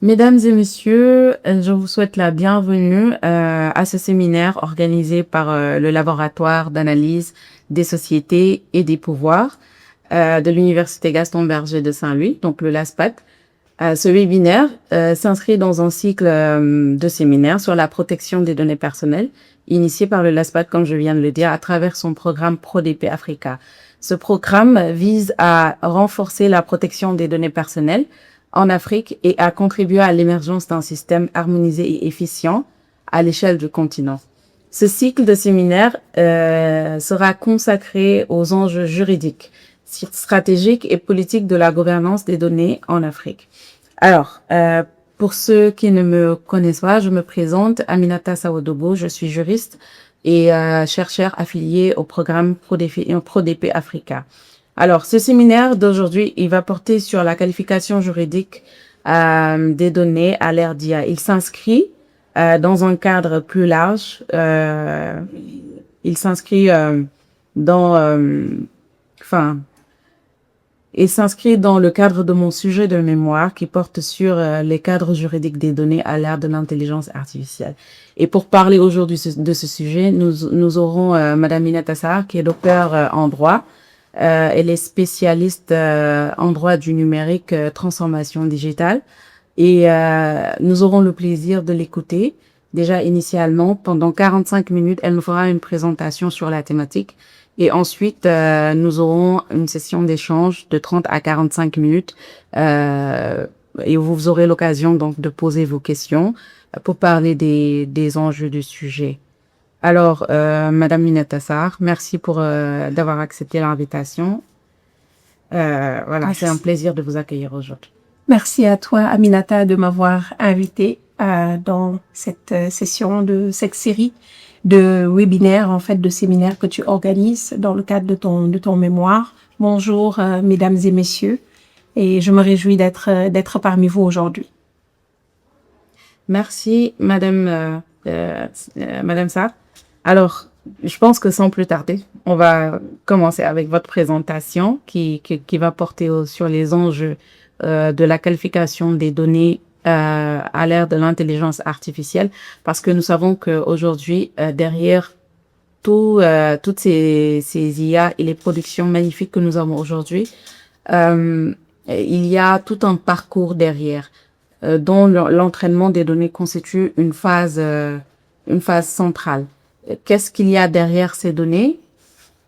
Mesdames et messieurs, je vous souhaite la bienvenue à ce séminaire organisé par le laboratoire d'analyse des sociétés et des pouvoirs de l'Université Gaston Berger de Saint-Louis, donc le LASPAT. Ce webinaire s'inscrit dans un cycle de séminaires sur la protection des données personnelles, initié par le LASPAT, comme je viens de le dire, à travers son programme ProDP Africa. Ce programme vise à renforcer la protection des données personnelles en Afrique et à contribuer à l'émergence d'un système harmonisé et efficient à l'échelle du continent. Ce cycle de séminaires sera consacré aux enjeux juridiques, stratégiques et politiques de la gouvernance des données en Afrique. Alors, pour ceux qui ne me connaissent pas, je me présente, Aminata Sawodobo, je suis juriste et chercheur affilié au programme ProDP Africa. Alors, ce séminaire d'aujourd'hui, il va porter sur la qualification juridique des données à l'ère d'IA. Il s'inscrit dans un cadre plus large. Il s'inscrit dans le cadre de mon sujet de mémoire qui porte sur les cadres juridiques des données à l'ère de l'intelligence artificielle. Et pour parler aujourd'hui de ce sujet, nous aurons Madame Aminata Sarr, qui est docteure en droit. Elle est spécialiste en droit du numérique, transformation digitale. Et nous aurons le plaisir de l'écouter. Déjà initialement, pendant 45 minutes, elle nous fera une présentation sur la thématique. Et ensuite, nous aurons une session d'échange de 30 à 45 minutes. Et vous aurez l'occasion donc de poser vos questions pour parler des enjeux du sujet. Alors, Madame Aminata Sarr, merci pour d'avoir accepté l'invitation. Voilà, c'est un plaisir de vous accueillir aujourd'hui. Merci à toi, Aminata, de m'avoir invitée dans cette session de cette série de webinaires, en fait, de séminaires que tu organises dans le cadre de ton mémoire. Bonjour, mesdames et messieurs, et je me réjouis d'être parmi vous aujourd'hui. Merci, Madame Sarr. Alors, je pense que sans plus tarder, on va commencer avec votre présentation qui va porter sur les enjeux de la qualification des données à l'ère de l'intelligence artificielle, parce que nous savons qu'aujourd'hui, derrière toutes ces IA et les productions magnifiques que nous avons aujourd'hui, il y a tout un parcours derrière, dont l'entraînement des données constitue une phase centrale. Qu'est-ce qu'il y a derrière ces données?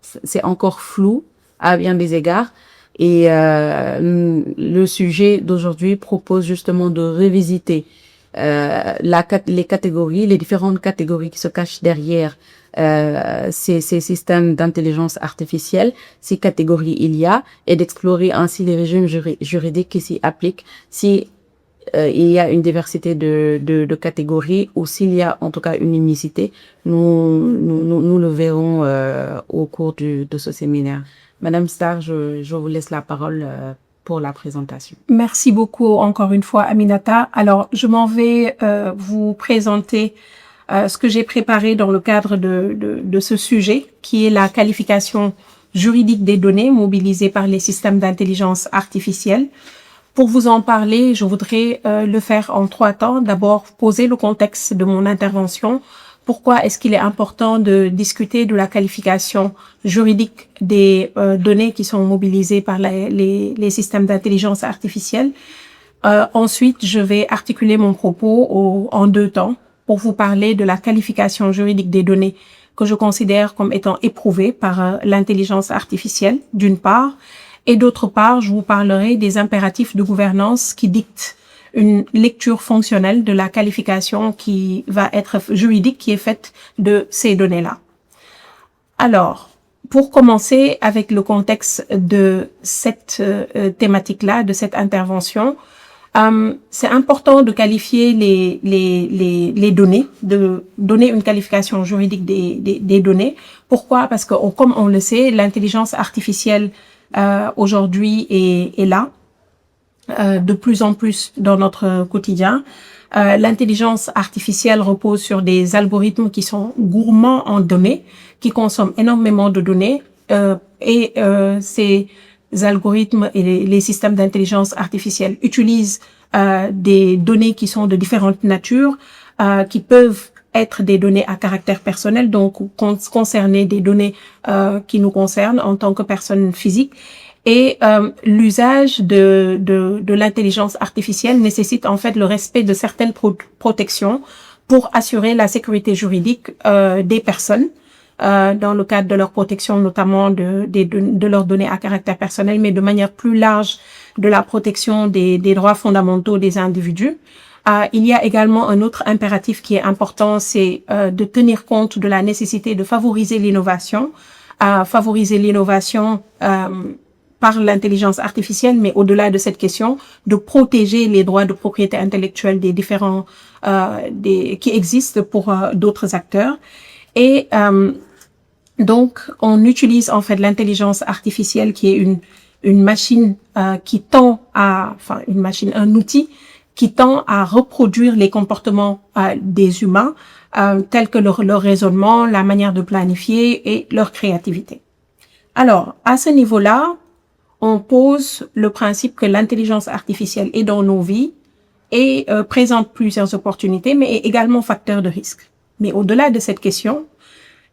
C'est encore flou à bien des égards. Et le sujet d'aujourd'hui propose justement de revisiter les catégories, les différentes catégories qui se cachent derrière ces systèmes d'intelligence artificielle, ces catégories il y a, et d'explorer ainsi les régimes juridiques qui s'y appliquent si il y a une diversité de catégories, ou s'il y a en tout cas une unicité. Nous le verrons au cours de ce séminaire. Madame Sarr, je vous laisse la parole pour la présentation. Merci beaucoup encore une fois, Aminata. Alors, je m'en vais vous présenter ce que j'ai préparé dans le cadre de ce sujet, qui est la qualification juridique des données mobilisées par les systèmes d'intelligence artificielle. Pour vous en parler, je voudrais le faire en 3 temps. D'abord, poser le contexte de mon intervention. Pourquoi est-ce qu'il est important de discuter de la qualification juridique des données qui sont mobilisées par les systèmes d'intelligence artificielle? Ensuite, je vais articuler mon propos en 2 temps pour vous parler de la qualification juridique des données que je considère comme étant éprouvées par l'intelligence artificielle, d'une part. Et d'autre part, je vous parlerai des impératifs de gouvernance qui dictent une lecture fonctionnelle de la qualification qui va être juridique, qui est faite de ces données-là. Alors, pour commencer avec le contexte de cette thématique-là, de cette intervention, c'est important de qualifier les données, de donner une qualification juridique des données. Pourquoi? Parce que, comme on le sait, l'intelligence artificielle aujourd'hui est là, de plus en plus dans notre quotidien. L'intelligence artificielle repose sur des algorithmes qui sont gourmands en données, qui consomment énormément de données, et ces algorithmes et les systèmes d'intelligence artificielle utilisent des données qui sont de différentes natures, qui peuvent être des données à caractère personnel, donc concerner des données qui nous concernent en tant que personne physique. Et l'usage de l'intelligence artificielle nécessite en fait le respect de certaines protections pour assurer la sécurité juridique des personnes, dans le cadre de leur protection, notamment de leurs données à caractère personnel, mais de manière plus large de la protection des droits fondamentaux des individus. Il y a également un autre impératif qui est important, c'est de tenir compte de la nécessité de favoriser l'innovation, par l'intelligence artificielle, mais au-delà de cette question, de protéger les droits de propriété intellectuelle des différents qui existent pour d'autres acteurs. Et donc, on utilise en fait l'intelligence artificielle qui est une machine qui tend à, enfin une machine, un outil qui tend à reproduire les comportements des humains, tels que leur raisonnement, la manière de planifier et leur créativité. Alors, à ce niveau-là, on pose le principe que l'intelligence artificielle est dans nos vies et présente plusieurs opportunités, mais est également facteur de risque. Mais au-delà de cette question,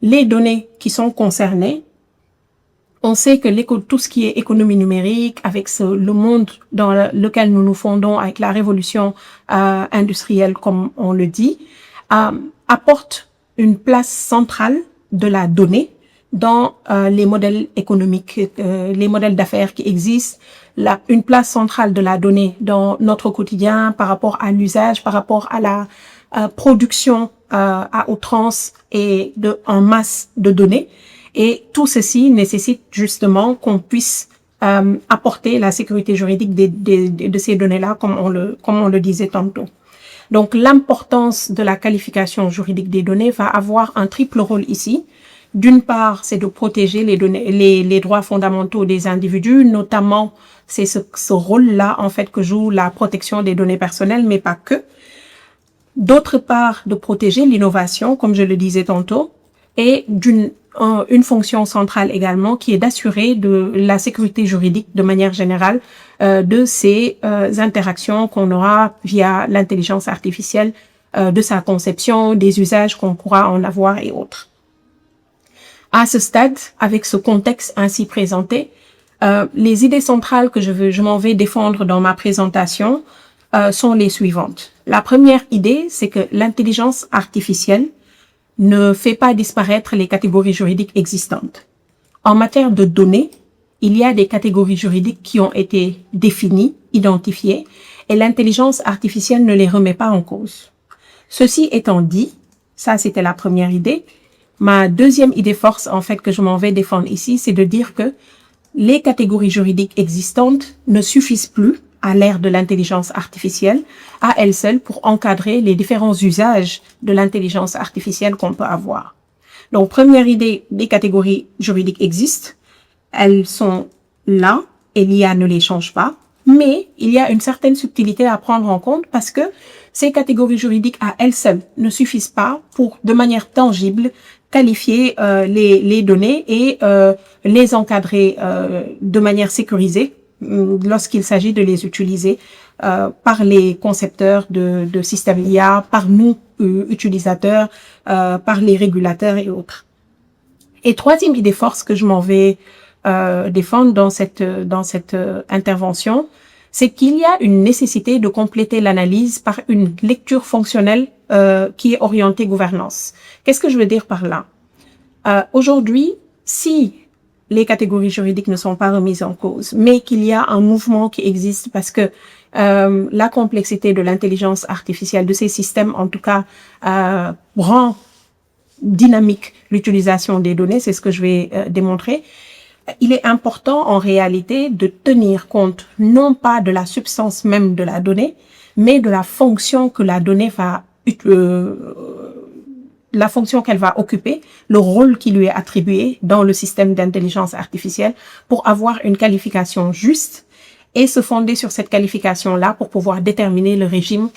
les données qui sont concernées, on sait que tout ce qui est économie numérique, avec le monde dans lequel nous nous fondons, avec la révolution industrielle, comme on le dit, apporte une place centrale de la donnée dans les modèles économiques, les modèles d'affaires qui existent, une place centrale de la donnée dans notre quotidien par rapport à l'usage, par rapport à la production à outrance et en masse de données. Et tout ceci nécessite justement qu'on puisse apporter la sécurité juridique de ces données-là, comme on le disait tantôt. Donc, l'importance de la qualification juridique des données va avoir un triple rôle ici. D'une part, c'est de protéger les droits fondamentaux des individus, notamment c'est ce rôle-là en fait que joue la protection des données personnelles, mais pas que. D'autre part, de protéger l'innovation, comme je le disais tantôt, et une fonction centrale également qui est d'assurer de la sécurité juridique de manière générale de ces interactions qu'on aura via l'intelligence artificielle, de sa conception, des usages qu'on pourra en avoir et autres. À ce stade, avec ce contexte ainsi présenté, les idées centrales que je m'en vais défendre dans ma présentation sont les suivantes. La première idée, c'est que l'intelligence artificielle ne fait pas disparaître les catégories juridiques existantes. En matière de données, il y a des catégories juridiques qui ont été définies, identifiées, et l'intelligence artificielle ne les remet pas en cause. Ceci étant dit, ça c'était la première idée. Ma deuxième idée force, en fait, que je m'en vais défendre ici, c'est de dire que les catégories juridiques existantes ne suffisent plus à l'ère de l'intelligence artificielle, à elles seules, pour encadrer les différents usages de l'intelligence artificielle qu'on peut avoir. Donc, première idée, les catégories juridiques existent, elles sont là, et l'IA ne les change pas, mais il y a une certaine subtilité à prendre en compte parce que ces catégories juridiques à elles seules ne suffisent pas pour, de manière tangible, qualifier les données et les encadrer de manière sécurisée lorsqu'il s'agit de les utiliser par les concepteurs de systèmes IA, par nous utilisateurs, par les régulateurs et autres. Et troisième idée force que je m'en vais défendre dans cette intervention, c'est qu'il y a une nécessité de compléter l'analyse par une lecture fonctionnelle qui est orientée gouvernance. Qu'est-ce que je veux dire par là? Aujourd'hui, si les catégories juridiques ne sont pas remises en cause, mais qu'il y a un mouvement qui existe parce que la complexité de l'intelligence artificielle, de ces systèmes en tout cas, rend dynamique l'utilisation des données, c'est ce que je vais démontrer. Il est important en réalité de tenir compte non pas de la substance même de la donnée, mais de la fonction que la donnée la fonction qu'elle va occuper, le rôle qui lui est attribué dans le système d'intelligence artificielle pour avoir une qualification juste et se fonder sur cette qualification-là pour pouvoir déterminer le régime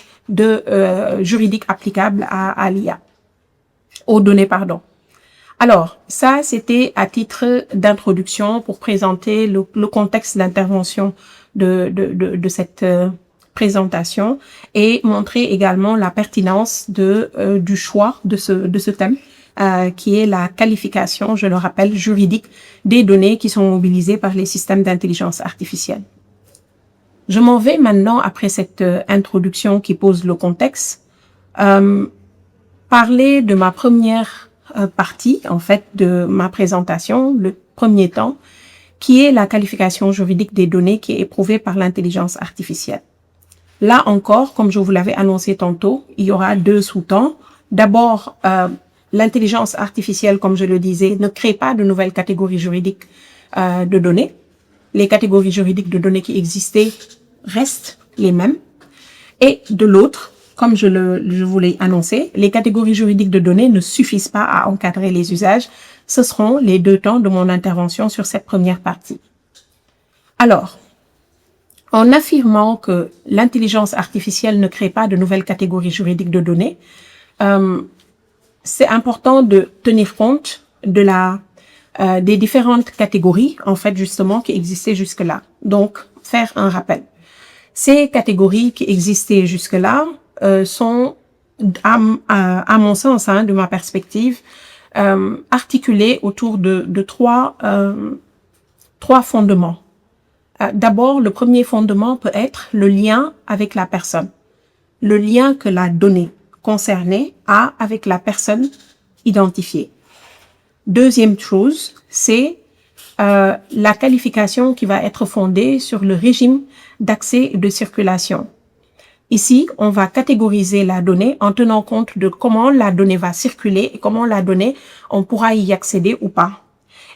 juridique applicable à l'IA, aux données, pardon. Alors, ça, c'était à titre d'introduction pour présenter le contexte d'intervention de cette présentation et montrer également la pertinence du choix de ce thème, qui est la qualification, je le rappelle, juridique des données qui sont mobilisées par les systèmes d'intelligence artificielle. Je m'en vais maintenant, après cette introduction qui pose le contexte, parler de ma première partie, en fait, de ma présentation, le premier temps, qui est la qualification juridique des données qui est éprouvée par l'intelligence artificielle. Là encore, comme je vous l'avais annoncé tantôt, il y aura deux sous-temps. D'abord, l'intelligence artificielle, comme je le disais, ne crée pas de nouvelles catégories juridiques de données. Les catégories juridiques de données qui existaient restent les mêmes. Et de l'autre, comme je vous l'ai annoncé, les catégories juridiques de données ne suffisent pas à encadrer les usages. Ce seront les deux temps de mon intervention sur cette première partie. Alors, en affirmant que l'intelligence artificielle ne crée pas de nouvelles catégories juridiques de données, c'est important de tenir compte de des différentes catégories, en fait, justement, qui existaient jusque-là. Donc, faire un rappel. Ces catégories qui existaient jusque-là sont, à mon sens, de ma perspective, articulées autour de trois fondements. D'abord, le premier fondement peut être le lien avec la personne, le lien que la donnée concernée a avec la personne identifiée. Deuxième chose, c'est la qualification qui va être fondée sur le régime d'accès et de circulation. Ici, on va catégoriser la donnée en tenant compte de comment la donnée va circuler et comment la donnée, on pourra y accéder ou pas.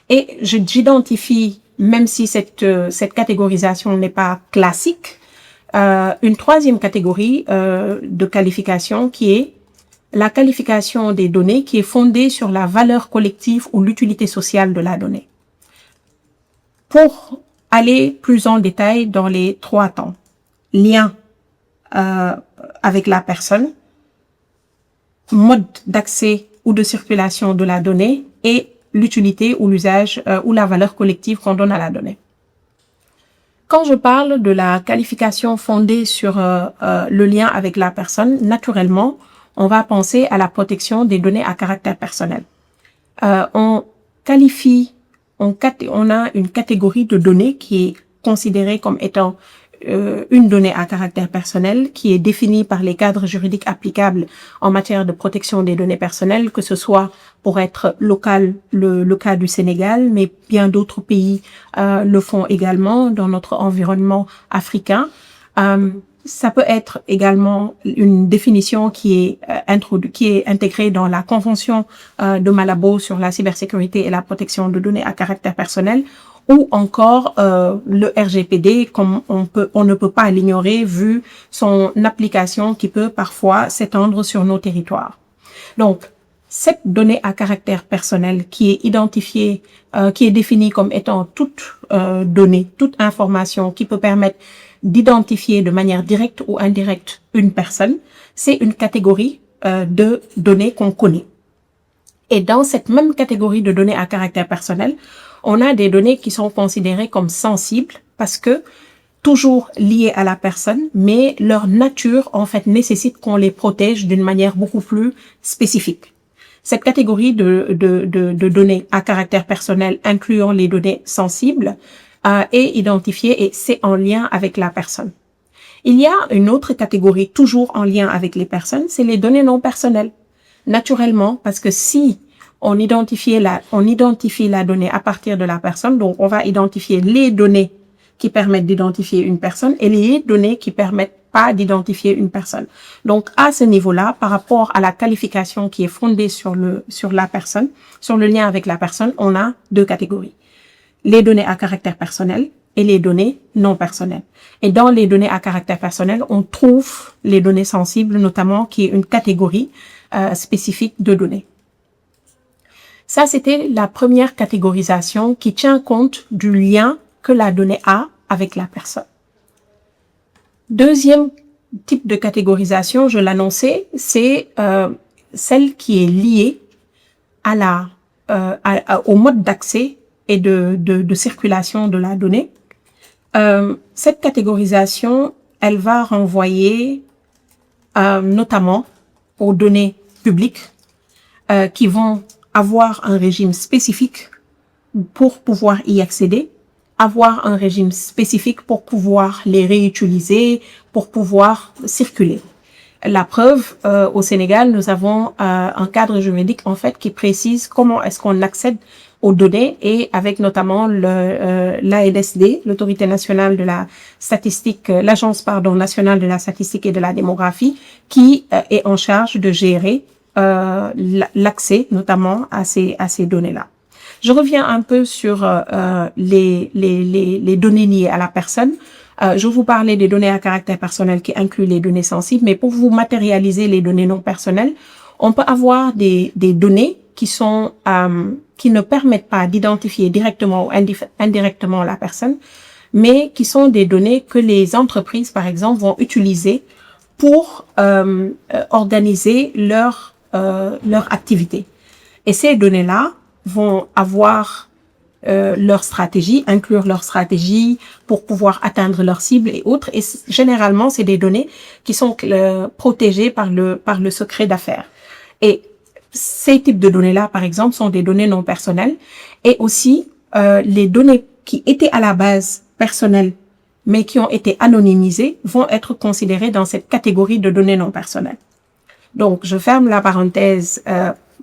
Et j'identifie, même si cette catégorisation n'est pas classique, une troisième catégorie de qualification qui est la qualification des données qui est fondée sur la valeur collective ou l'utilité sociale de la donnée. Pour aller plus en détail dans les trois temps, lien avec la personne, mode d'accès ou de circulation de la donnée et l'utilité ou l'usage ou la valeur collective qu'on donne à la donnée. Quand je parle de la qualification fondée sur le lien avec la personne, naturellement, on va penser à la protection des données à caractère personnel. On a une catégorie de données qui est considérée comme étant une donnée à caractère personnel qui est définie par les cadres juridiques applicables en matière de protection des données personnelles, que ce soit pour être local, le cas du Sénégal, mais bien d'autres pays le font également dans notre environnement africain. Ça peut être également une définition qui est intégrée dans la Convention de Malabo sur la cybersécurité et la protection de données à caractère personnel, ou encore le RGPD, comme on ne peut pas l'ignorer vu son application qui peut parfois s'étendre sur nos territoires. Donc, cette donnée à caractère personnel qui est identifiée, qui est définie comme étant toute donnée, toute information qui peut permettre d'identifier de manière directe ou indirecte une personne, c'est une catégorie de données qu'on connaît. Et dans cette même catégorie de données à caractère personnel, on a des données qui sont considérées comme sensibles parce que toujours liées à la personne, mais leur nature, en fait, nécessite qu'on les protège d'une manière beaucoup plus spécifique. Cette catégorie de données à caractère personnel, incluant les données sensibles, est identifiée et c'est en lien avec la personne. Il y a une autre catégorie toujours en lien avec les personnes, c'est les données non personnelles. Naturellement, parce que si on identifie la donnée à partir de la personne, donc on va identifier les données qui permettent d'identifier une personne et les données qui permettent pas d'identifier une personne. Donc à ce niveau-là, par rapport à la qualification qui est fondée sur la personne, sur le lien avec la personne, on a deux catégories. Les données à caractère personnel et les données non personnelles. Et dans les données à caractère personnel, on trouve les données sensibles, notamment, qui est une catégorie spécifique de données. Ça, c'était la première catégorisation qui tient compte du lien que la donnée a avec la personne. Deuxième type de catégorisation, je l'annonçais, c'est celle qui est liée au mode d'accès et de circulation de la donnée. Cette catégorisation, elle va renvoyer notamment aux données publiques qui vont avoir un régime spécifique pour pouvoir y accéder, avoir un régime spécifique pour pouvoir les réutiliser, pour pouvoir circuler. La preuve, au Sénégal, nous avons un cadre juridique en fait qui précise comment est-ce qu'on accède aux données et avec notamment l'ANSD, l'Autorité nationale de la statistique, l'Agence nationale de la statistique et de la démographie, qui est en charge de gérer l'accès notamment à ces données-là. Je reviens un peu sur les données liées à la personne. Je vous parlais des données à caractère personnel qui incluent les données sensibles, mais pour vous matérialiser les données non personnelles, on peut avoir des données qui sont qui ne permettent pas d'identifier directement ou indirectement la personne, mais qui sont des données que les entreprises, par exemple, vont utiliser pour organiser leur activité. Et ces données-là vont avoir leur stratégie, inclure leur stratégie pour pouvoir atteindre leurs cibles et autres. Et généralement, c'est des données qui sont protégées par le secret d'affaires. Et ces types de données-là, par exemple, sont des données non personnelles. Et aussi, les données qui étaient à la base personnelles, mais qui ont été anonymisées, vont être considérées dans cette catégorie de données non personnelles. Donc, je ferme la parenthèse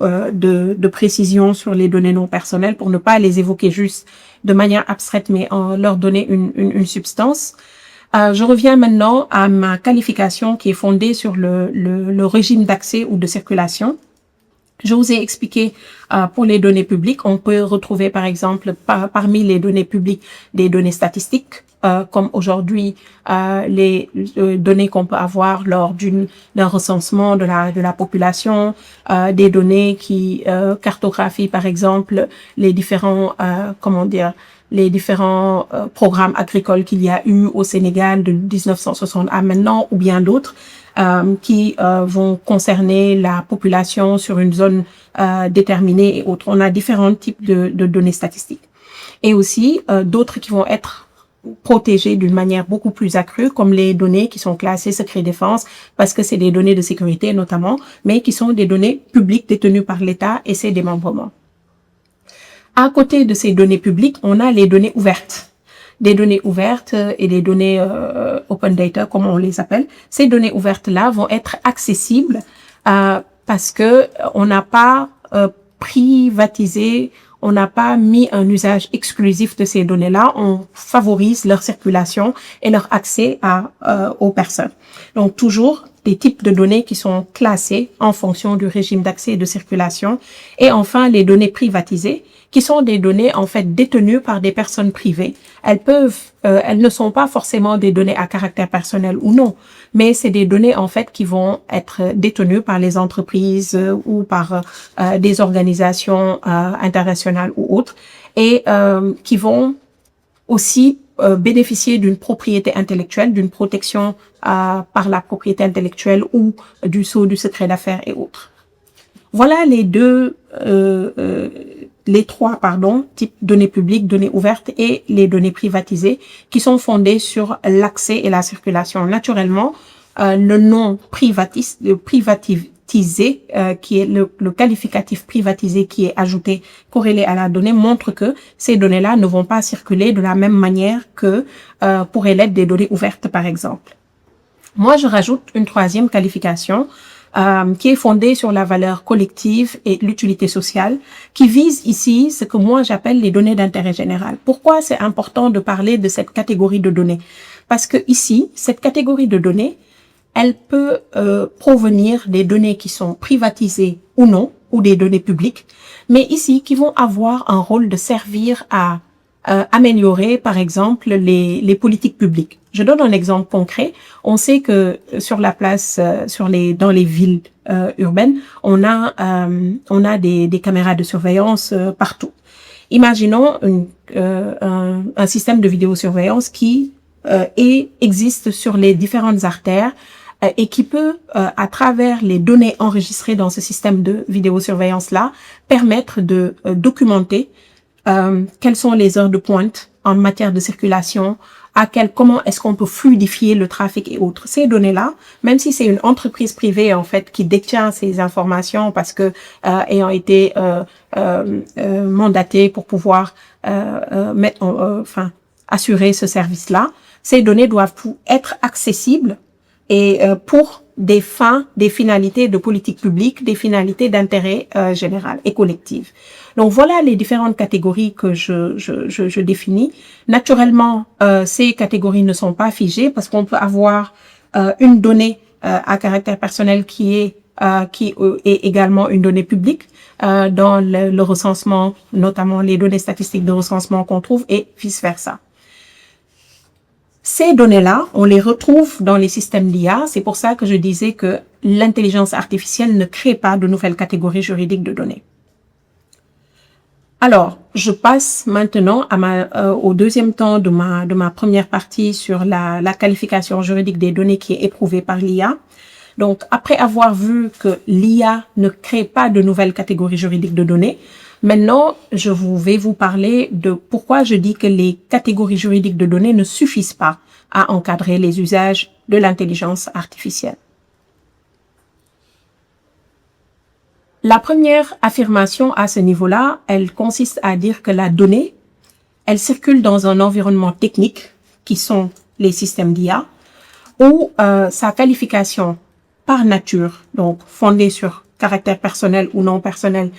de précision sur les données non personnelles pour ne pas les évoquer juste de manière abstraite, mais en leur donner une substance. Je reviens maintenant à ma qualification qui est fondée sur le régime d'accès ou de circulation. Je vous ai expliqué pour les données publiques, on peut retrouver par exemple parmi les données publiques des données statistiques, comme aujourd'hui les données qu'on peut avoir lors d'un recensement de la population, des données qui cartographient par exemple les différents programmes agricoles qu'il y a eu au Sénégal de 1960 à maintenant ou bien d'autres qui vont concerner la population sur une zone déterminée et autres. On a différents types de données statistiques. Et aussi d'autres qui vont être protégées d'une manière beaucoup plus accrue, comme les données qui sont classées secret défense, parce que c'est des données de sécurité notamment, mais qui sont des données publiques détenues par l'État et ses démembrements. À côté de ces données publiques, on a les données ouvertes. Des données ouvertes et des données open data, comme on les appelle. Ces données ouvertes-là vont être accessibles parce que on n'a pas privatisé, on n'a pas mis un usage exclusif de ces données-là. On favorise leur circulation et leur accès aux personnes. Donc toujours des types de données qui sont classées en fonction du régime d'accès et de circulation. Et enfin, les données privatisées, qui sont des données en fait détenues par des personnes privées. Elles ne sont pas forcément des données à caractère personnel ou non, mais c'est des données en fait qui vont être détenues par les entreprises ou par des organisations internationales ou autres, et qui vont aussi bénéficier d'une propriété intellectuelle, d'une protection par la propriété intellectuelle ou du sceau du secret d'affaires et autres. Voilà les trois types données publiques, données ouvertes et les données privatisées qui sont fondées sur l'accès et la circulation. Naturellement, le nom privatisé, qui est le qualificatif privatisé qui est ajouté, corrélé à la donnée, montre que ces données-là ne vont pas circuler de la même manière que pourraient l'être des données ouvertes, par exemple. Moi, je rajoute une troisième qualification qui est fondée sur la valeur collective et l'utilité sociale, qui vise ici ce que moi j'appelle les données d'intérêt général. Pourquoi c'est important de parler de cette catégorie de données? Parce que ici, cette catégorie de données, elle peut provenir des données qui sont privatisées ou non, ou des données publiques, mais ici qui vont avoir un rôle de servir à améliorer, par exemple, les politiques publiques. Je donne un exemple concret. On sait que sur la place, dans les villes urbaines, on a des caméras de surveillance partout. Imaginons un système de vidéosurveillance qui existe sur les différentes artères et qui peut, à travers les données enregistrées dans ce système de vidéosurveillance-là, permettre de documenter quelles sont les heures de pointe en matière de circulation, comment est-ce qu'on peut fluidifier le trafic et autres. Ces données-là, même si c'est une entreprise privée en fait qui détient ces informations parce que ayant été mandatée pour pouvoir assurer ce service-là, ces données doivent être accessibles et pour des finalités de politique publique, des finalités d'intérêt général et collectif. Donc voilà les différentes catégories que je définis. Naturellement, ces catégories ne sont pas figées parce qu'on peut avoir une donnée à caractère personnel qui est également une donnée publique dans le recensement, notamment les données statistiques de recensement qu'on trouve et vice-versa. Ces données-là, on les retrouve dans les systèmes d'IA. C'est pour ça que je disais que l'intelligence artificielle ne crée pas de nouvelles catégories juridiques de données. Alors, je passe maintenant au deuxième temps de ma première partie sur la qualification juridique des données qui est éprouvée par l'IA. Donc, après avoir vu que l'IA ne crée pas de nouvelles catégories juridiques de données, maintenant, je vais vous parler de pourquoi je dis que les catégories juridiques de données ne suffisent pas à encadrer les usages de l'intelligence artificielle. La première affirmation à ce niveau-là, elle consiste à dire que la donnée, elle circule dans un environnement technique, qui sont les systèmes d'IA, où sa qualification par nature, donc fondée sur caractère personnel ou non personnel,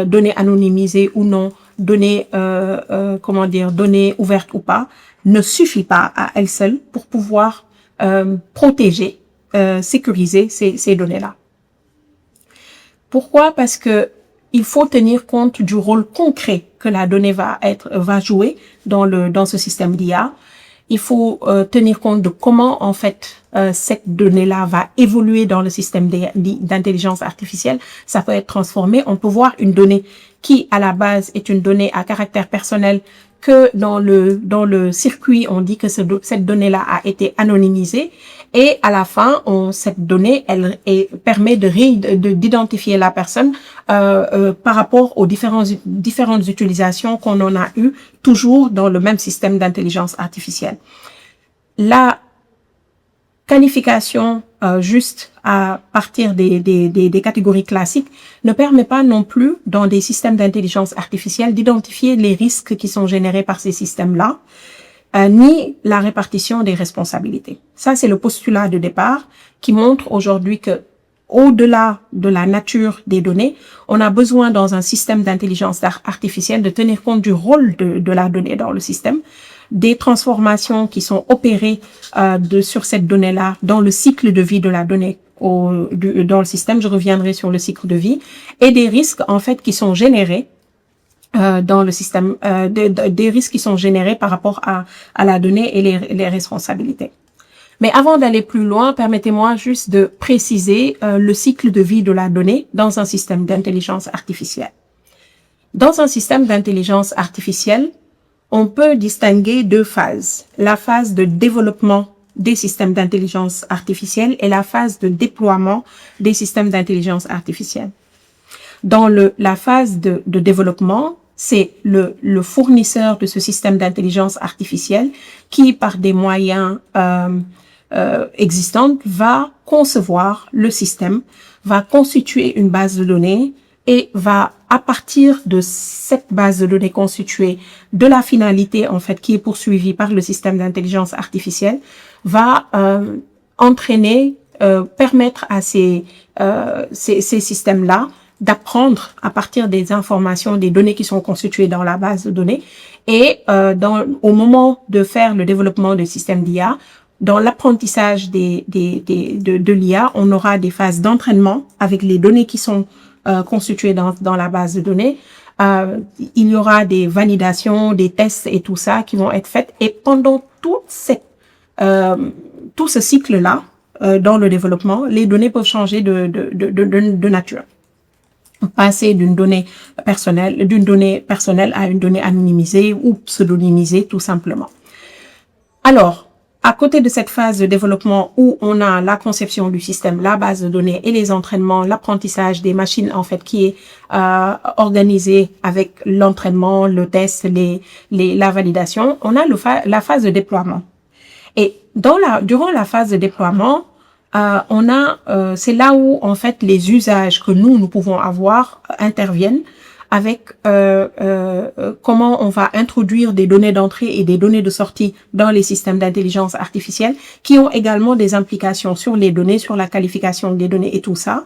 données anonymisées ou non, données données ouvertes ou pas, ne suffit pas à elle seule pour pouvoir protéger, sécuriser ces données-là. Pourquoi? Parce que il faut tenir compte du rôle concret que la donnée va jouer dans ce système d'IA. Il faut tenir compte de comment en fait cette donnée-là va évoluer dans le système d'intelligence artificielle. Ça peut être transformé. On peut voir une donnée qui à la base est une donnée à caractère personnel, que dans le circuit on dit que cette donnée-là a été anonymisée, et à la fin cette donnée permet d'identifier la personne par rapport aux différentes utilisations qu'on en a eues toujours dans le même système d'intelligence artificielle. La qualification juste à partir des catégories classiques ne permet pas non plus dans des systèmes d'intelligence artificielle d'identifier les risques qui sont générés par ces systèmes-là, ni la répartition des responsabilités. Ça, c'est le postulat de départ qui montre aujourd'hui que au-delà de la nature des données, on a besoin dans un système d'intelligence artificielle de tenir compte du rôle de la donnée dans le système, des transformations qui sont opérées sur cette donnée-là dans le cycle de vie de la donnée dans le système. Je reviendrai sur le cycle de vie, et des risques en fait qui sont générés dans le système, des risques qui sont générés par rapport à la donnée et les responsabilités. Mais avant d'aller plus loin, permettez-moi juste de préciser le cycle de vie de la donnée dans un système d'intelligence artificielle. Dans un système d'intelligence artificielle, on peut distinguer deux phases. La phase de développement des systèmes d'intelligence artificielle et la phase de déploiement des systèmes d'intelligence artificielle. Dans la phase de développement, c'est le fournisseur de ce système d'intelligence artificielle qui, par des moyens existants, va concevoir le système, va constituer une base de données et va, à partir de cette base de données constituée, de la finalité en fait qui est poursuivie par le système d'intelligence artificielle, va permettre à ces systèmes-là d'apprendre à partir des informations, des données qui sont constituées dans la base de données. Et au moment de faire le développement des systèmes d'IA, dans l'apprentissage de l'IA, on aura des phases d'entraînement avec les données qui sont constituées dans la base de données. Il y aura des validations, des tests et tout ça qui vont être faits. Et pendant tout ce cycle-là, dans le développement, les données peuvent changer de nature. Passer d'une donnée personnelle à une donnée anonymisée ou pseudonymisée, tout simplement. Alors, à côté de cette phase de développement où on a la conception du système, la base de données et les entraînements, l'apprentissage des machines en fait qui est organisé avec l'entraînement, le test, la validation, on a la phase de déploiement. durant la phase de déploiement, c'est là où en fait les usages que nous pouvons avoir interviennent avec comment on va introduire des données d'entrée et des données de sortie dans les systèmes d'intelligence artificielle qui ont également des implications sur les données, sur la qualification des données et tout ça,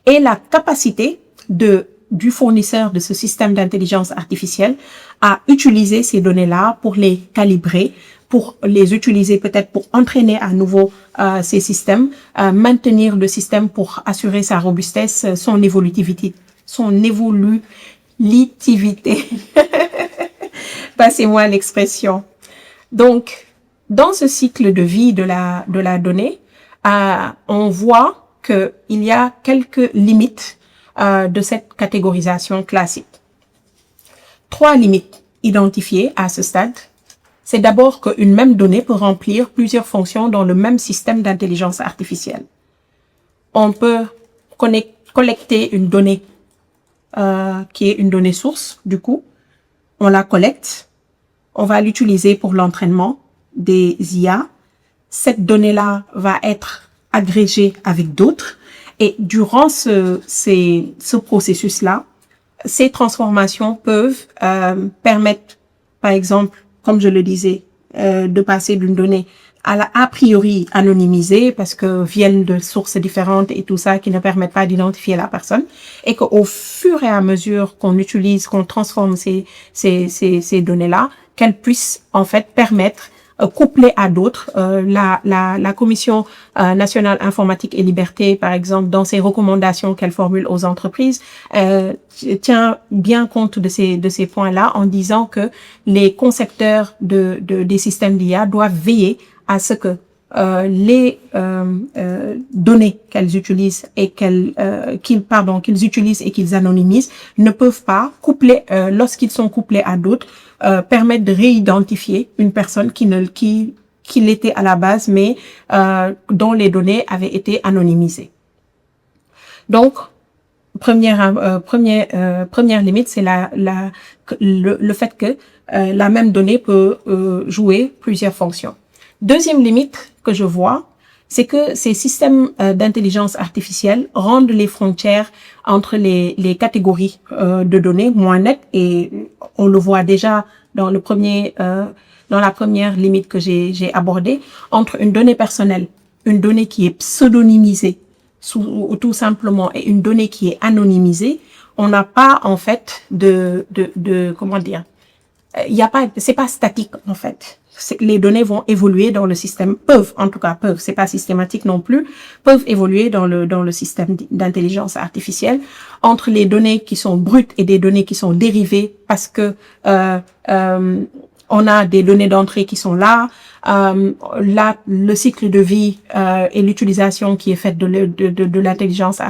et la capacité du fournisseur de ce système d'intelligence artificielle à utiliser ces données-là pour les calibrer, pour les utiliser peut-être pour entraîner à nouveau ces systèmes, maintenir le système pour assurer sa robustesse, son évolutivité. Passez-moi l'expression. Donc, dans ce cycle de vie de la donnée, on voit qu'il y a quelques limites de cette catégorisation classique. 3 limites identifiées à ce stade. C'est d'abord qu'une même donnée peut remplir plusieurs fonctions dans le même système d'intelligence artificielle. On peut collecter une donnée qui est une donnée source, du coup. On la collecte, on va l'utiliser pour l'entraînement des IA. Cette donnée-là va être agrégée avec d'autres. Et durant ce processus-là, ces transformations peuvent permettre, par exemple, comme je le disais, de passer d'une donnée a priori anonymisée parce que viennent de sources différentes et tout ça qui ne permettent pas d'identifier la personne, et qu'au fur et à mesure qu'on utilise, qu'on transforme ces données-là, qu'elles puissent en fait permettre couplé à d'autres. La Commission nationale informatique et liberté, par exemple, dans ses recommandations qu'elle formule aux entreprises, tient bien compte de ces points-là en disant que les concepteurs des systèmes d'IA doivent veiller à ce que les données qu'elles utilisent et qu'ils utilisent et qu'ils anonymisent ne peuvent pas coupler lorsqu'ils sont couplés à d'autres permettre de réidentifier une personne qui l'était à la base mais dont les données avaient été anonymisées. Donc première limite, c'est le fait que la même donnée peut jouer plusieurs fonctions. Deuxième limite que je vois, c'est que ces systèmes d'intelligence artificielle rendent les frontières entre les catégories de données moins nettes, et on le voit déjà dans la première limite que j'ai abordée, entre une donnée personnelle, une donnée qui est pseudonymisée tout simplement, et une donnée qui est anonymisée. On n'a pas en fait comment dire, c'est pas statique en fait. Les données vont évoluer dans le système, peuvent, c'est pas systématique non plus, peuvent évoluer dans le système d'intelligence artificielle entre les données qui sont brutes et des données qui sont dérivées parce que on a des données d'entrée qui sont là, le cycle de vie et l'utilisation qui est faite de l'intelligence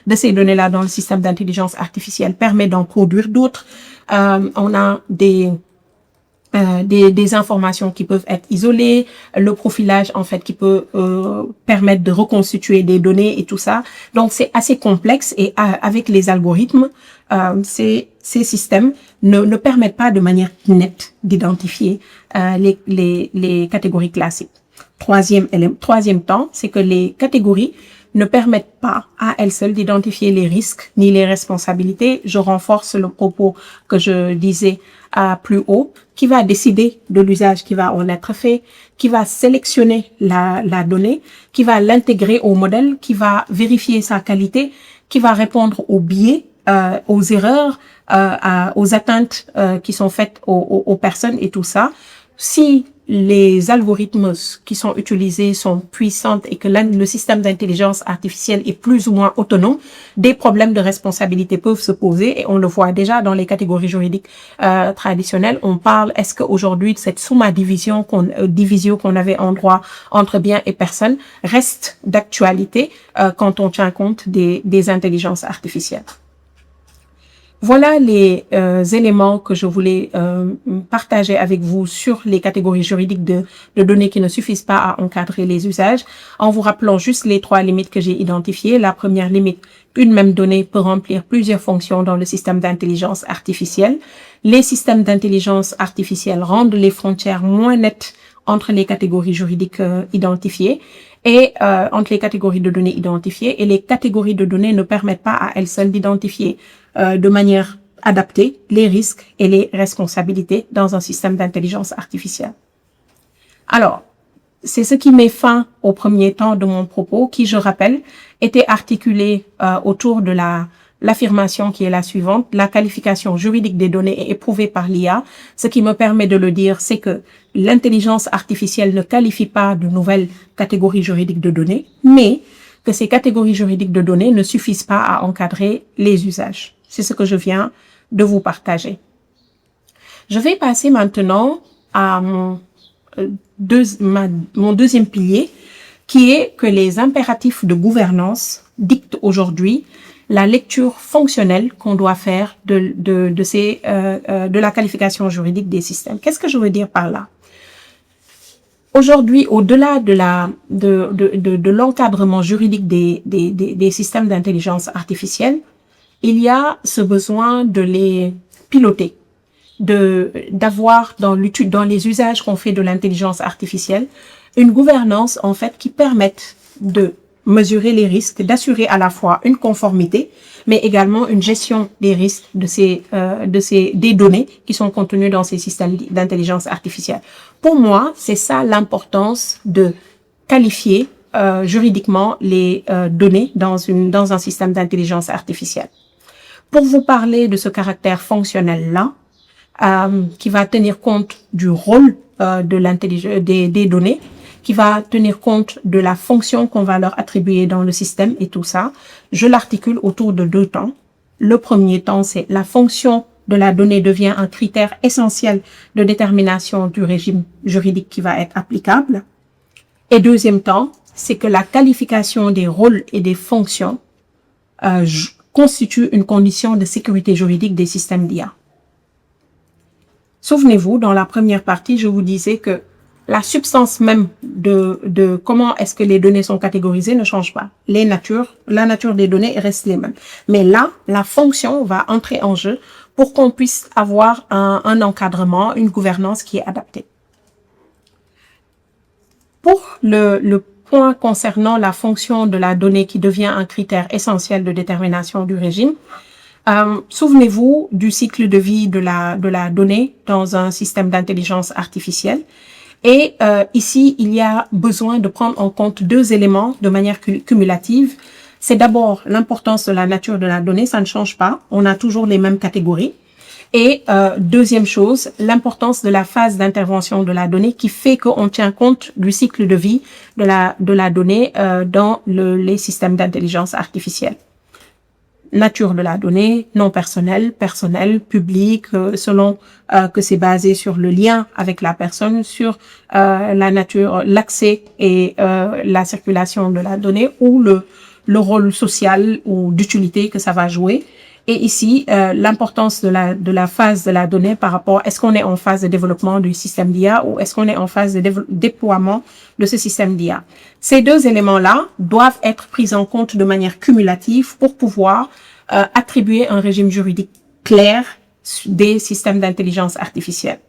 de ces données-là dans le système d'intelligence artificielle permet d'en produire d'autres. On a des informations qui peuvent être isolées, le profilage en fait qui peut permettre de reconstituer des données et tout ça. Donc c'est assez complexe, et avec les algorithmes, ces systèmes ne permettent pas de manière nette d'identifier les catégories classiques. Troisième temps, c'est que les catégories ne permettent pas à elles seules d'identifier les risques ni les responsabilités. Je renforce le propos que je disais plus haut, qui va décider de l'usage qui va en être fait, qui va sélectionner la donnée, qui va l'intégrer au modèle, qui va vérifier sa qualité, qui va répondre aux biais, aux erreurs, aux atteintes qui sont faites aux personnes et tout ça. Si les algorithmes qui sont utilisés sont puissantes et que le système d'intelligence artificielle est plus ou moins autonome, des problèmes de responsabilité peuvent se poser, et on le voit déjà dans les catégories juridiques traditionnelles. On parle, est-ce qu'aujourd'hui cette division qu'on avait en droit entre biens et personnes reste d'actualité quand on tient compte des intelligences artificielles. Voilà les éléments que je voulais partager avec vous sur les catégories juridiques de données qui ne suffisent pas à encadrer les usages, en vous rappelant juste les 3 limites que j'ai identifiées. La première limite, une même donnée peut remplir plusieurs fonctions dans le système d'intelligence artificielle. Les systèmes d'intelligence artificielle rendent les frontières moins nettes entre les catégories juridiques identifiées et entre les catégories de données identifiées. Et les catégories de données ne permettent pas à elles seules d'identifier de manière adaptée les risques et les responsabilités dans un système d'intelligence artificielle. Alors, c'est ce qui met fin au premier temps de mon propos, qui, je rappelle, était articulé autour de l'affirmation qui est la suivante: la qualification juridique des données est éprouvée par l'IA. Ce qui me permet de le dire, c'est que l'intelligence artificielle ne qualifie pas de nouvelles catégories juridiques de données, mais que ces catégories juridiques de données ne suffisent pas à encadrer les usages. C'est ce que je viens de vous partager. Je vais passer maintenant à mon deuxième pilier, qui est que les impératifs de gouvernance dictent aujourd'hui la lecture fonctionnelle qu'on doit faire de la qualification juridique des systèmes. Qu'est-ce que je veux dire par là? Aujourd'hui, au-delà de l'encadrement juridique des systèmes d'intelligence artificielle, il y a ce besoin de les piloter, d'avoir dans les usages qu'on fait de l'intelligence artificielle une gouvernance en fait qui permette de mesurer les risques, d'assurer à la fois une conformité, mais également une gestion des risques des données qui sont contenues dans ces systèmes d'intelligence artificielle. Pour moi, c'est ça l'importance de qualifier juridiquement les données dans un système d'intelligence artificielle. Pour vous parler de ce caractère fonctionnel-là, qui va tenir compte du rôle des données, qui va tenir compte de la fonction qu'on va leur attribuer dans le système et tout ça, je l'articule autour de 2 temps. Le premier temps, c'est la fonction de la donnée devient un critère essentiel de détermination du régime juridique qui va être applicable. Et deuxième temps, c'est que la qualification des rôles et des fonctions constitue une condition de sécurité juridique des systèmes d'IA. Souvenez-vous, dans la première partie, je vous disais que la substance même de comment est-ce que les données sont catégorisées ne change pas. La nature des données reste les mêmes. Mais là, la fonction va entrer en jeu pour qu'on puisse avoir un encadrement, une gouvernance qui est adaptée. Pour le point concernant la fonction de la donnée qui devient un critère essentiel de détermination du régime, souvenez-vous du cycle de vie de la donnée dans un système d'intelligence artificielle. Et ici, il y a besoin de prendre en compte 2 éléments de manière cumulative. C'est d'abord l'importance de la nature de la donnée, ça ne change pas, on a toujours les mêmes catégories. Et deuxième chose, l'importance de la phase d'intervention de la donnée qui fait qu'on tient compte du cycle de vie de la donnée dans les systèmes d'intelligence artificielle. Nature de la donnée, non personnelle, personnelle, publique, selon que c'est basé sur le lien avec la personne, sur la nature, l'accès et la circulation de la donnée ou le rôle social ou d'utilité que ça va jouer. Et ici, l'importance de la phase de la donnée par rapport, est-ce qu'on est en phase de développement du système d'IA ou est-ce qu'on est en phase de déploiement de ce système d'IA. Ces 2 éléments-là doivent être pris en compte de manière cumulative pour pouvoir attribuer un régime juridique clair des systèmes d'intelligence artificielle.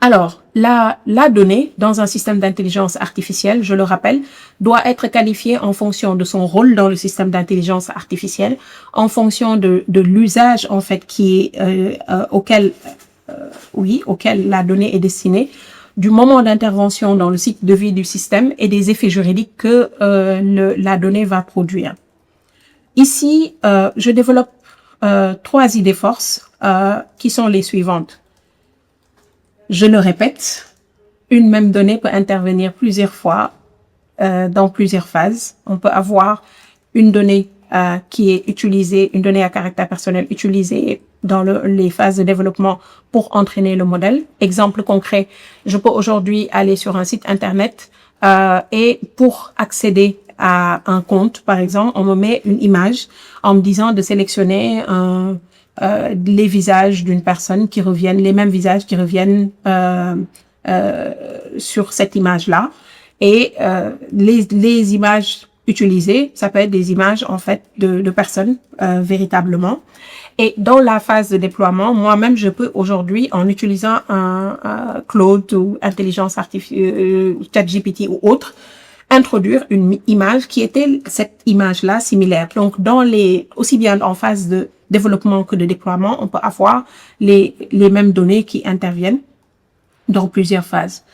Alors, la donnée dans un système d'intelligence artificielle, je le rappelle, doit être qualifiée en fonction de son rôle dans le système d'intelligence artificielle, en fonction de l'usage en fait qui est auquel la donnée est destinée, du moment d'intervention dans le cycle de vie du système et des effets juridiques que la donnée va produire. Ici, je développe 3 idées forces qui sont les suivantes. Je le répète, une même donnée peut intervenir plusieurs fois dans plusieurs phases. On peut avoir une donnée qui est utilisée, une donnée à caractère personnel utilisée dans les phases de développement pour entraîner le modèle. Exemple concret, je peux aujourd'hui aller sur un site internet et pour accéder à un compte, par exemple, on me met une image en me disant de sélectionner les visages d'une personne qui reviennent, les mêmes visages qui reviennent sur cette image-là. Et les images utilisées, ça peut être des images en fait de personnes véritablement. Et dans la phase de déploiement, moi-même, je peux aujourd'hui, en utilisant un Claude ou intelligence artificielle, ChatGPT ou autre, introduire une image qui était cette image-là similaire. Donc, aussi bien en phase de développement que de déploiement, on peut avoir les mêmes données qui interviennent dans plusieurs phases.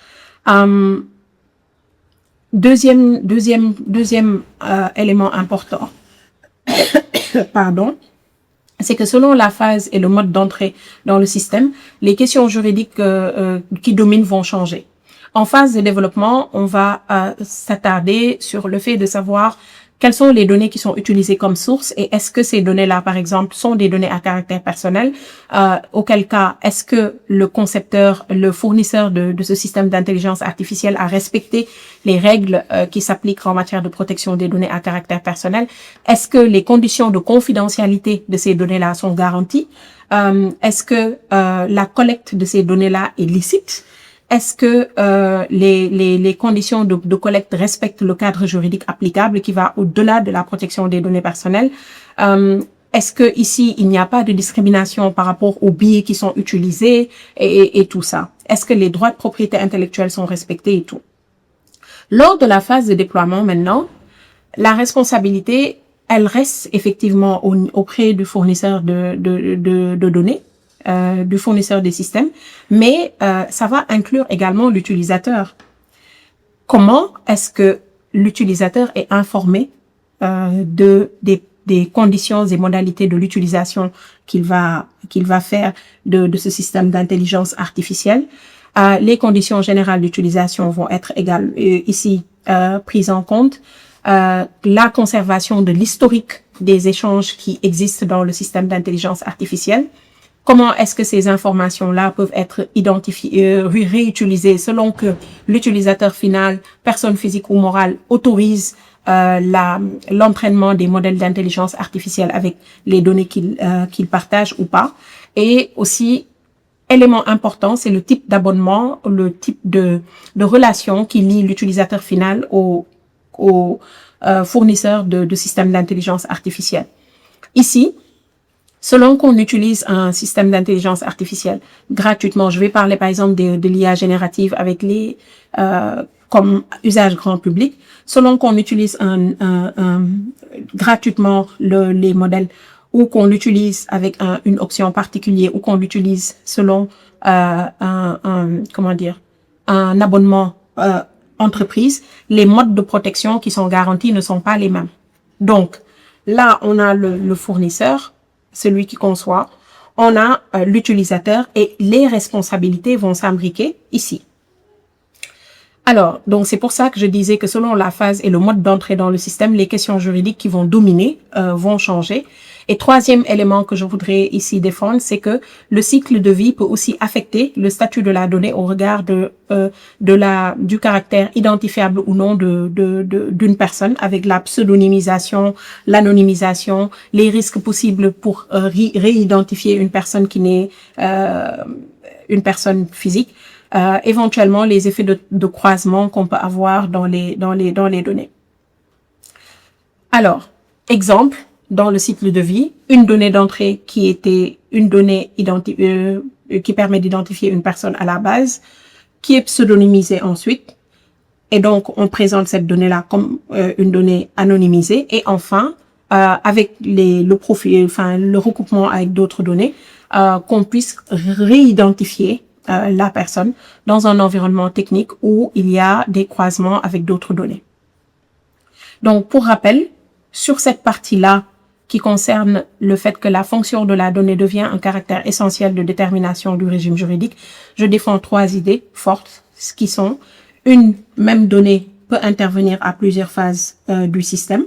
Deuxième élément important, pardon, c'est que selon la phase et le mode d'entrée dans le système, les questions juridiques qui dominent vont changer. En phase de développement, on va s'attarder sur le fait de savoir quelles sont les données qui sont utilisées comme source et est-ce que ces données-là, par exemple, sont des données à caractère personnel. Auquel cas, est-ce que le concepteur, le fournisseur de ce système d'intelligence artificielle a respecté les règles qui s'appliquent en matière de protection des données à caractère personnel? Est-ce que les conditions de confidentialité de ces données-là sont garanties? Est-ce que la collecte de ces données-là est licite? Est-ce que les conditions de collecte respectent le cadre juridique applicable qui va au-delà de la protection des données personnelles? Est-ce que ici il n'y a pas de discrimination par rapport aux billets qui sont utilisés et tout ça? Est-ce que les droits de propriété intellectuelle sont respectés et tout? Lors de la phase de déploiement maintenant, la responsabilité, elle reste effectivement auprès du fournisseur de données. Du fournisseur des systèmes, mais ça va inclure également l'utilisateur. Comment est-ce que l'utilisateur est informé des conditions et modalités de l'utilisation qu'il va faire de ce système d'intelligence artificielle? Les conditions générales d'utilisation vont être ici prises en compte. La conservation de l'historique des échanges qui existent dans le système d'intelligence artificielle. Comment est-ce que ces informations-là peuvent être identifiées, réutilisées selon que l'utilisateur final, personne physique ou morale, autorise l'entraînement des modèles d'intelligence artificielle avec les données qu'il partage ou pas. Et aussi, élément important, c'est le type d'abonnement, le type de relation qui lie l'utilisateur final au fournisseur de systèmes d'intelligence artificielle. Ici, selon qu'on utilise un système d'intelligence artificielle gratuitement, je vais parler par exemple de l'IA générative avec comme usage grand public, selon qu'on utilise gratuitement les modèles ou qu'on l'utilise avec une option particulière ou qu'on l'utilise selon un abonnement entreprise, les modes de protection qui sont garantis ne sont pas les mêmes. Donc là, on a le fournisseur, celui qui conçoit, on a l'utilisateur et les responsabilités vont s'imbriquer ici. Alors, donc c'est pour ça que je disais que selon la phase et le mode d'entrée dans le système, les questions juridiques qui vont dominer vont changer. Et troisième élément que je voudrais ici défendre, c'est que le cycle de vie peut aussi affecter le statut de la donnée au regard du caractère identifiable ou non d'une personne, avec la pseudonymisation, l'anonymisation, les risques possibles pour réidentifier une personne qui n'est une personne physique, éventuellement les effets de croisement qu'on peut avoir dans les données. Alors, exemple, dans le cycle de vie, une donnée d'entrée qui était une donnée qui permet d'identifier une personne à la base, qui est pseudonymisée ensuite, et donc on présente cette donnée-là comme une donnée anonymisée, et enfin, avec le recoupement avec d'autres données, qu'on puisse réidentifier la personne dans un environnement technique où il y a des croisements avec d'autres données. Donc, pour rappel, sur cette partie-là, qui concerne le fait que la fonction de la donnée devient un caractère essentiel de détermination du régime juridique, je défends 3 idées fortes, qui sont: une même donnée peut intervenir à plusieurs phases du système,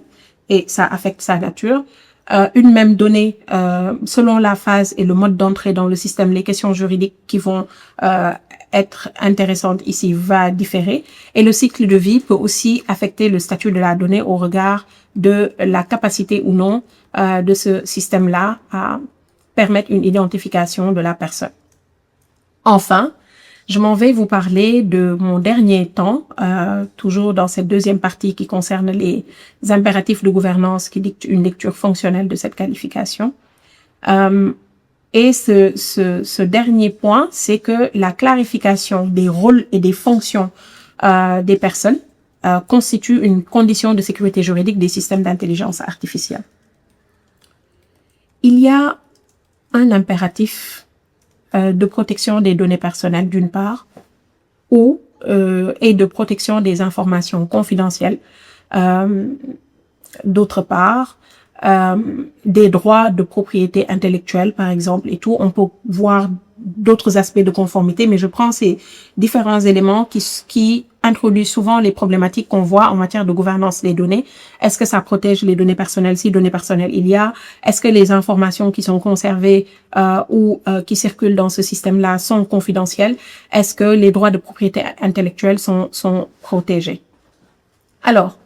et ça affecte sa nature. Une même donnée, selon la phase et le mode d'entrée dans le système, les questions juridiques qui vont être intéressantes ici va différer. Et le cycle de vie peut aussi affecter le statut de la donnée au regard de la capacité ou non de ce système-là à permettre une identification de la personne. Enfin, je m'en vais vous parler de mon dernier temps, toujours dans cette deuxième partie qui concerne les impératifs de gouvernance qui dictent une lecture fonctionnelle de cette qualification. Et ce dernier point, c'est que la clarification des rôles et des fonctions des personnes constitue une condition de sécurité juridique des systèmes d'intelligence artificielle. Il y a un impératif de protection des données personnelles d'une part, et de protection des informations confidentielles d'autre part, des droits de propriété intellectuelle par exemple et tout. On peut voir d'autres aspects de conformité, mais je prends ces différents éléments qui introduisent souvent les problématiques qu'on voit en matière de gouvernance des données. Est-ce que ça protège les données personnelles si données personnelles il y a? Est-ce que les informations qui sont conservées ou qui circulent dans ce système-là sont confidentielles? Est-ce que les droits de propriété intellectuelle sont protégés? Alors,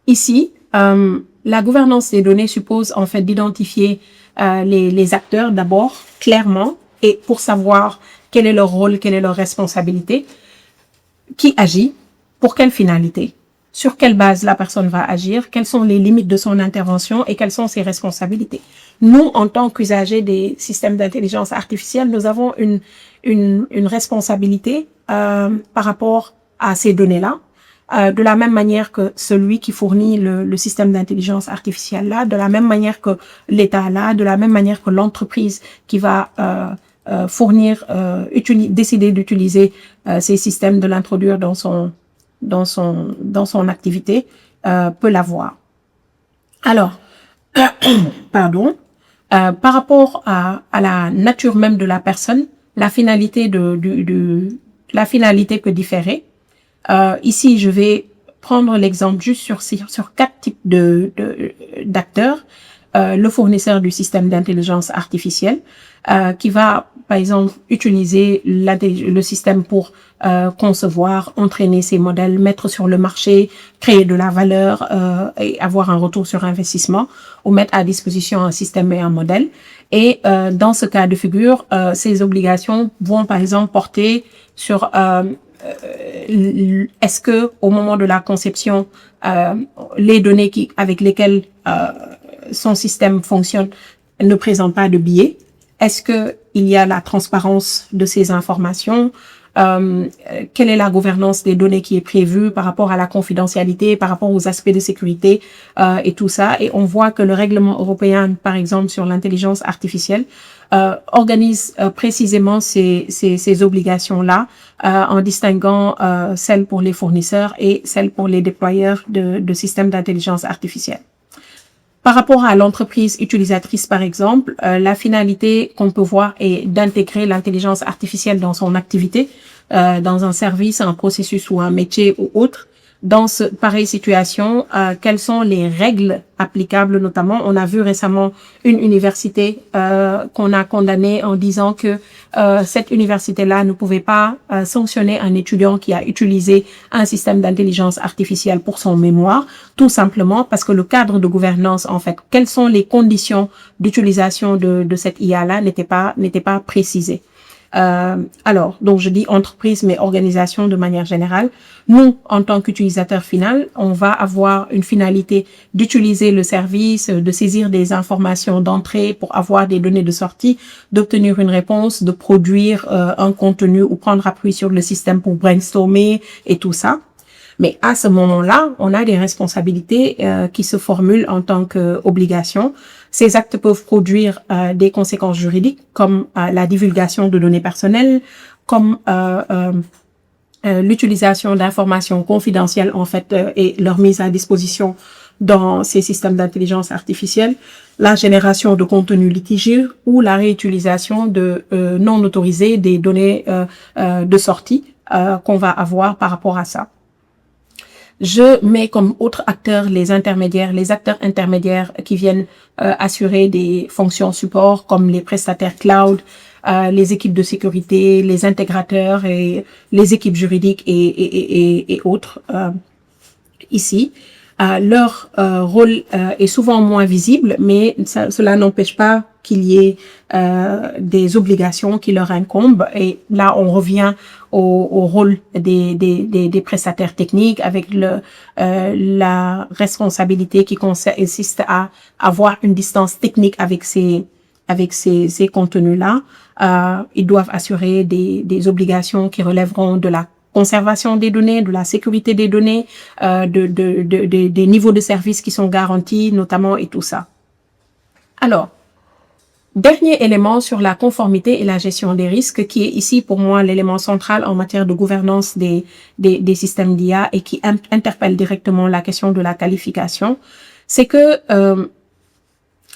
ici, la gouvernance des données suppose en fait d'identifier les acteurs d'abord clairement et pour savoir quel est leur rôle, quelle est leur responsabilité, qui agit, pour quelle finalité, sur quelle base la personne va agir, quelles sont les limites de son intervention et quelles sont ses responsabilités. Nous, en tant qu'usagers des systèmes d'intelligence artificielle, nous avons une responsabilité par rapport à ces données-là, de la même manière que celui qui fournit le système d'intelligence artificielle là, de la même manière que l'État là, de la même manière que l'entreprise qui va décider d'utiliser ces systèmes, de l'introduire dans son activité, peut l'avoir. Alors, pardon, par rapport à la nature même de la personne, la finalité la finalité peut différer. Ici, je vais prendre l'exemple juste sur 4 types d'acteurs. Le fournisseur du système d'intelligence artificielle, qui va, par exemple, utiliser le système pour concevoir, entraîner ses modèles, mettre sur le marché, créer de la valeur et avoir un retour sur investissement, ou mettre à disposition un système et un modèle. Et dans ce cas de figure, ces obligations vont, par exemple, porter sur est-ce que au moment de la conception, les données avec lesquelles son système fonctionne ne présentent pas de biais? Est-ce que il y a la transparence de ces informations? Quelle est la gouvernance des données qui est prévue par rapport à la confidentialité, par rapport aux aspects de sécurité et tout ça? Et on voit que le règlement européen, par exemple, sur l'intelligence artificielle, organise précisément ces obligations-là en distinguant celles pour les fournisseurs et celles pour les déployeurs de systèmes d'intelligence artificielle. Par rapport à l'entreprise utilisatrice, par exemple, la finalité qu'on peut voir est d'intégrer l'intelligence artificielle dans son activité, dans un service, un processus ou un métier ou autre. Dans pareille situation, quelles sont les règles applicables notamment? On a vu récemment une université qu'on a condamnée en disant que cette université-là ne pouvait pas sanctionner un étudiant qui a utilisé un système d'intelligence artificielle pour son mémoire, tout simplement parce que le cadre de gouvernance, en fait, quelles sont les conditions d'utilisation de cette IA-là n'était pas précisé. Alors, donc je dis entreprise, mais organisation de manière générale. Nous, en tant qu'utilisateur final, on va avoir une finalité d'utiliser le service, de saisir des informations d'entrée pour avoir des données de sortie, d'obtenir une réponse, de produire un contenu ou prendre appui sur le système pour brainstormer et tout ça. Mais à ce moment-là, on a des responsabilités qui se formulent en tant qu'obligation. Ces actes peuvent produire des conséquences juridiques comme la divulgation de données personnelles, comme l'utilisation d'informations confidentielles en fait et leur mise à disposition dans ces systèmes d'intelligence artificielle, la génération de contenus litigieux ou la réutilisation de non autorisées des données de sortie qu'on va avoir par rapport à ça. Je mets comme autres acteurs les acteurs intermédiaires qui viennent assurer des fonctions support comme les prestataires cloud, les équipes de sécurité, les intégrateurs et les équipes juridiques et autres ici. leur rôle est souvent moins visible, mais cela n'empêche pas qu'il y ait des obligations qui leur incombent. Et là, on revient au rôle des prestataires techniques avec la responsabilité qui consiste à avoir une distance technique avec ces contenus-là. Ils doivent assurer des obligations qui relèveront de la conservation des données, de la sécurité des données, des niveaux de service qui sont garantis, notamment, et tout ça. Alors, dernier élément sur la conformité et la gestion des risques, qui est ici pour moi l'élément central en matière de gouvernance des systèmes d'IA et qui interpelle directement la question de la qualification, c'est que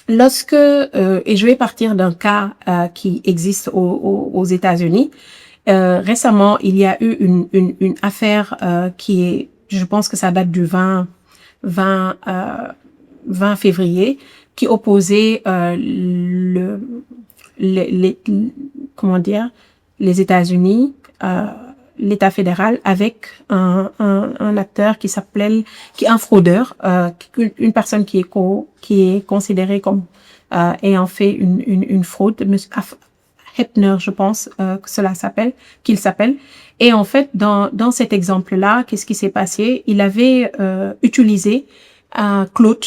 lorsque, et je vais partir d'un cas qui existe aux États-Unis, récemment, il y a eu une affaire qui est, je pense que ça date du 20 février, qui opposait comment dire, les États-Unis, l'État fédéral avec un acteur qui est un fraudeur, une personne qui est considérée comme ayant fait une fraude, Heppner, je pense qu'il s'appelle. Et en fait, dans cet exemple-là, qu'est-ce qui s'est passé? Il avait utilisé Claude,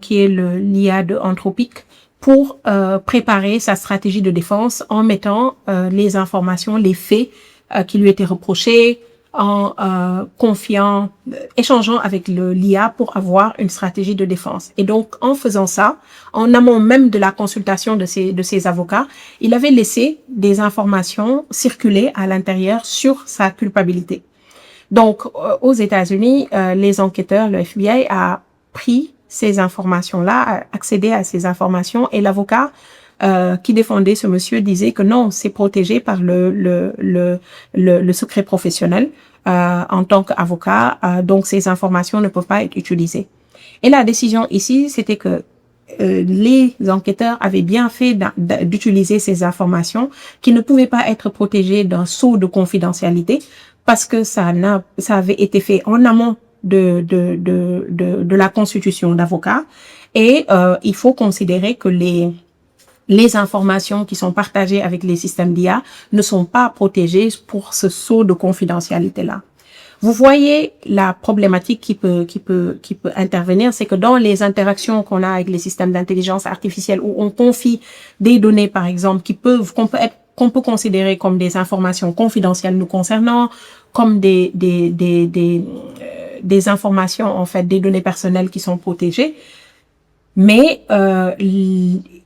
qui est l'IA de Anthropic, pour préparer sa stratégie de défense en mettant les informations, les faits qui lui étaient reprochés, en échangeant avec l'IA pour avoir une stratégie de défense. Et donc, en faisant ça, en amont même de la consultation de ses avocats, il avait laissé des informations circuler à l'intérieur sur sa culpabilité. Donc, aux États-Unis, les enquêteurs, le FBI a pris ces informations-là, a accédé à ces informations, et l'avocat qui défendait ce monsieur disait que non, c'est protégé par le secret professionnel en tant qu'avocat, donc ces informations ne peuvent pas être utilisées. Et la décision ici, c'était que les enquêteurs avaient bien fait d'utiliser ces informations qui ne pouvaient pas être protégées d'un sceau de confidentialité parce que ça avait été fait en amont de la constitution d'avocats, et il faut considérer que les informations qui sont partagées avec les systèmes d'IA ne sont pas protégées pour ce sceau de confidentialité-là. Vous voyez la problématique qui peut intervenir, c'est que dans les interactions qu'on a avec les systèmes d'intelligence artificielle où on confie des données, par exemple, qu'on peut considérer comme des informations confidentielles nous concernant, comme des informations, en fait, des données personnelles qui sont protégées. Mais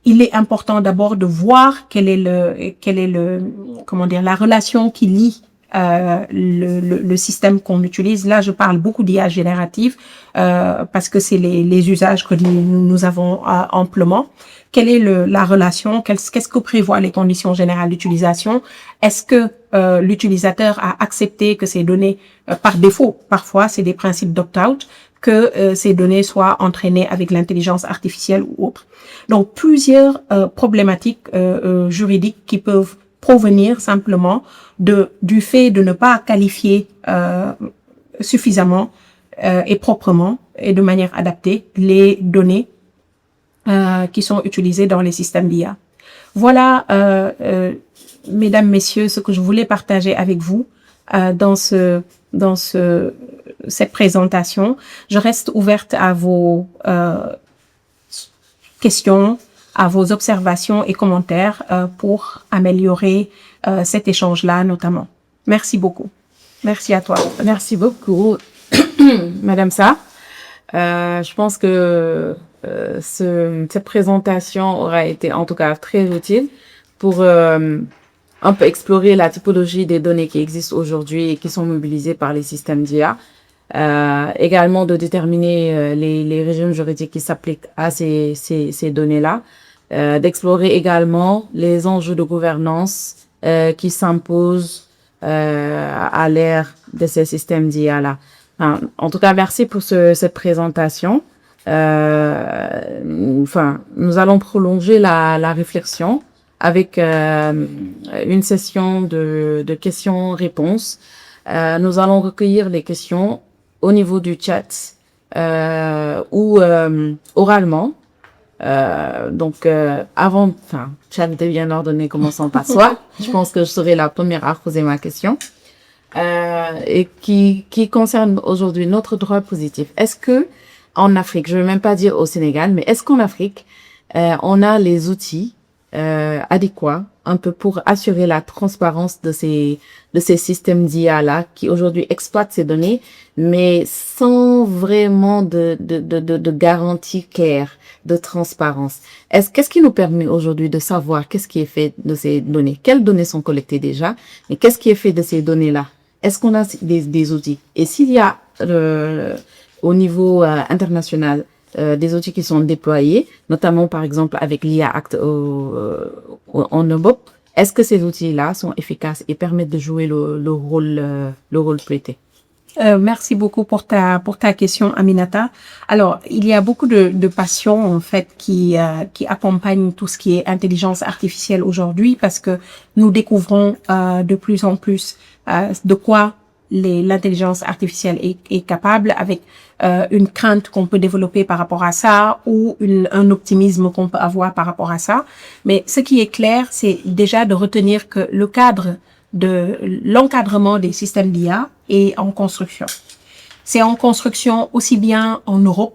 il est important d'abord de voir quelle est la relation qui lie le système qu'on utilise. Là, je parle beaucoup d'IA générative parce que c'est les usages que nous avons amplement. Quelle est la relation? Qu'est-ce que prévoient les conditions générales d'utilisation? Est-ce que l'utilisateur a accepté que ces données, par défaut, parfois c'est des principes d'opt-out, que ces données soient entraînées avec l'intelligence artificielle ou autre. Donc, plusieurs problématiques juridiques qui peuvent provenir simplement du fait de ne pas qualifier suffisamment et proprement et de manière adaptée les données qui sont utilisées dans les systèmes d'IA. Voilà, mesdames, messieurs, ce que je voulais partager avec vous dans cette présentation. Je reste ouverte à vos questions, à vos observations et commentaires pour améliorer cet échange-là notamment. Merci beaucoup. Merci à toi. Merci beaucoup, Madame Sa. Je pense que cette présentation aura été en tout cas très utile pour un peu explorer la typologie des données qui existent aujourd'hui et qui sont mobilisées par les systèmes d'IA. Également de déterminer les régimes juridiques qui s'appliquent à ces données-là. D'explorer également les enjeux de gouvernance qui s'imposent à l'ère de ces systèmes d'IA-là. En tout cas, merci pour cette présentation. Nous allons prolonger la réflexion avec une session de questions-réponses. Nous allons recueillir les questions au niveau du chat ou oralement. Chat bien ordonné, commençons par soi. Je pense que je serai la première à poser ma question. Et qui concerne aujourd'hui notre droit positif. Est-ce que en Afrique, je ne veux même pas dire au Sénégal, mais est-ce qu'en Afrique, on a les outils adéquats un peu pour assurer la transparence de ces systèmes d'IA là qui aujourd'hui exploitent ces données, mais sans vraiment de garantie claire de transparence. Qu'est-ce qui nous permet aujourd'hui de savoir qu'est-ce qui est fait de ces données? Quelles données sont collectées déjà? Et qu'est-ce qui est fait de ces données-là? Est-ce qu'on a des outils? Et s'il y a au niveau international des outils qui sont déployés, notamment par exemple avec l'IA Act en Europe, est-ce que ces outils-là sont efficaces et permettent de jouer le rôle souhaité? Merci beaucoup pour ta question, Aminata. Alors, il y a beaucoup de passions en fait qui accompagnent tout ce qui est intelligence artificielle aujourd'hui, parce que nous découvrons de plus en plus de quoi l'intelligence artificielle est capable, avec une crainte qu'on peut développer par rapport à ça, ou un optimisme qu'on peut avoir par rapport à ça. Mais ce qui est clair, c'est déjà de retenir que le cadre de l'encadrement des systèmes d'IA est en construction. C'est en construction aussi bien en Europe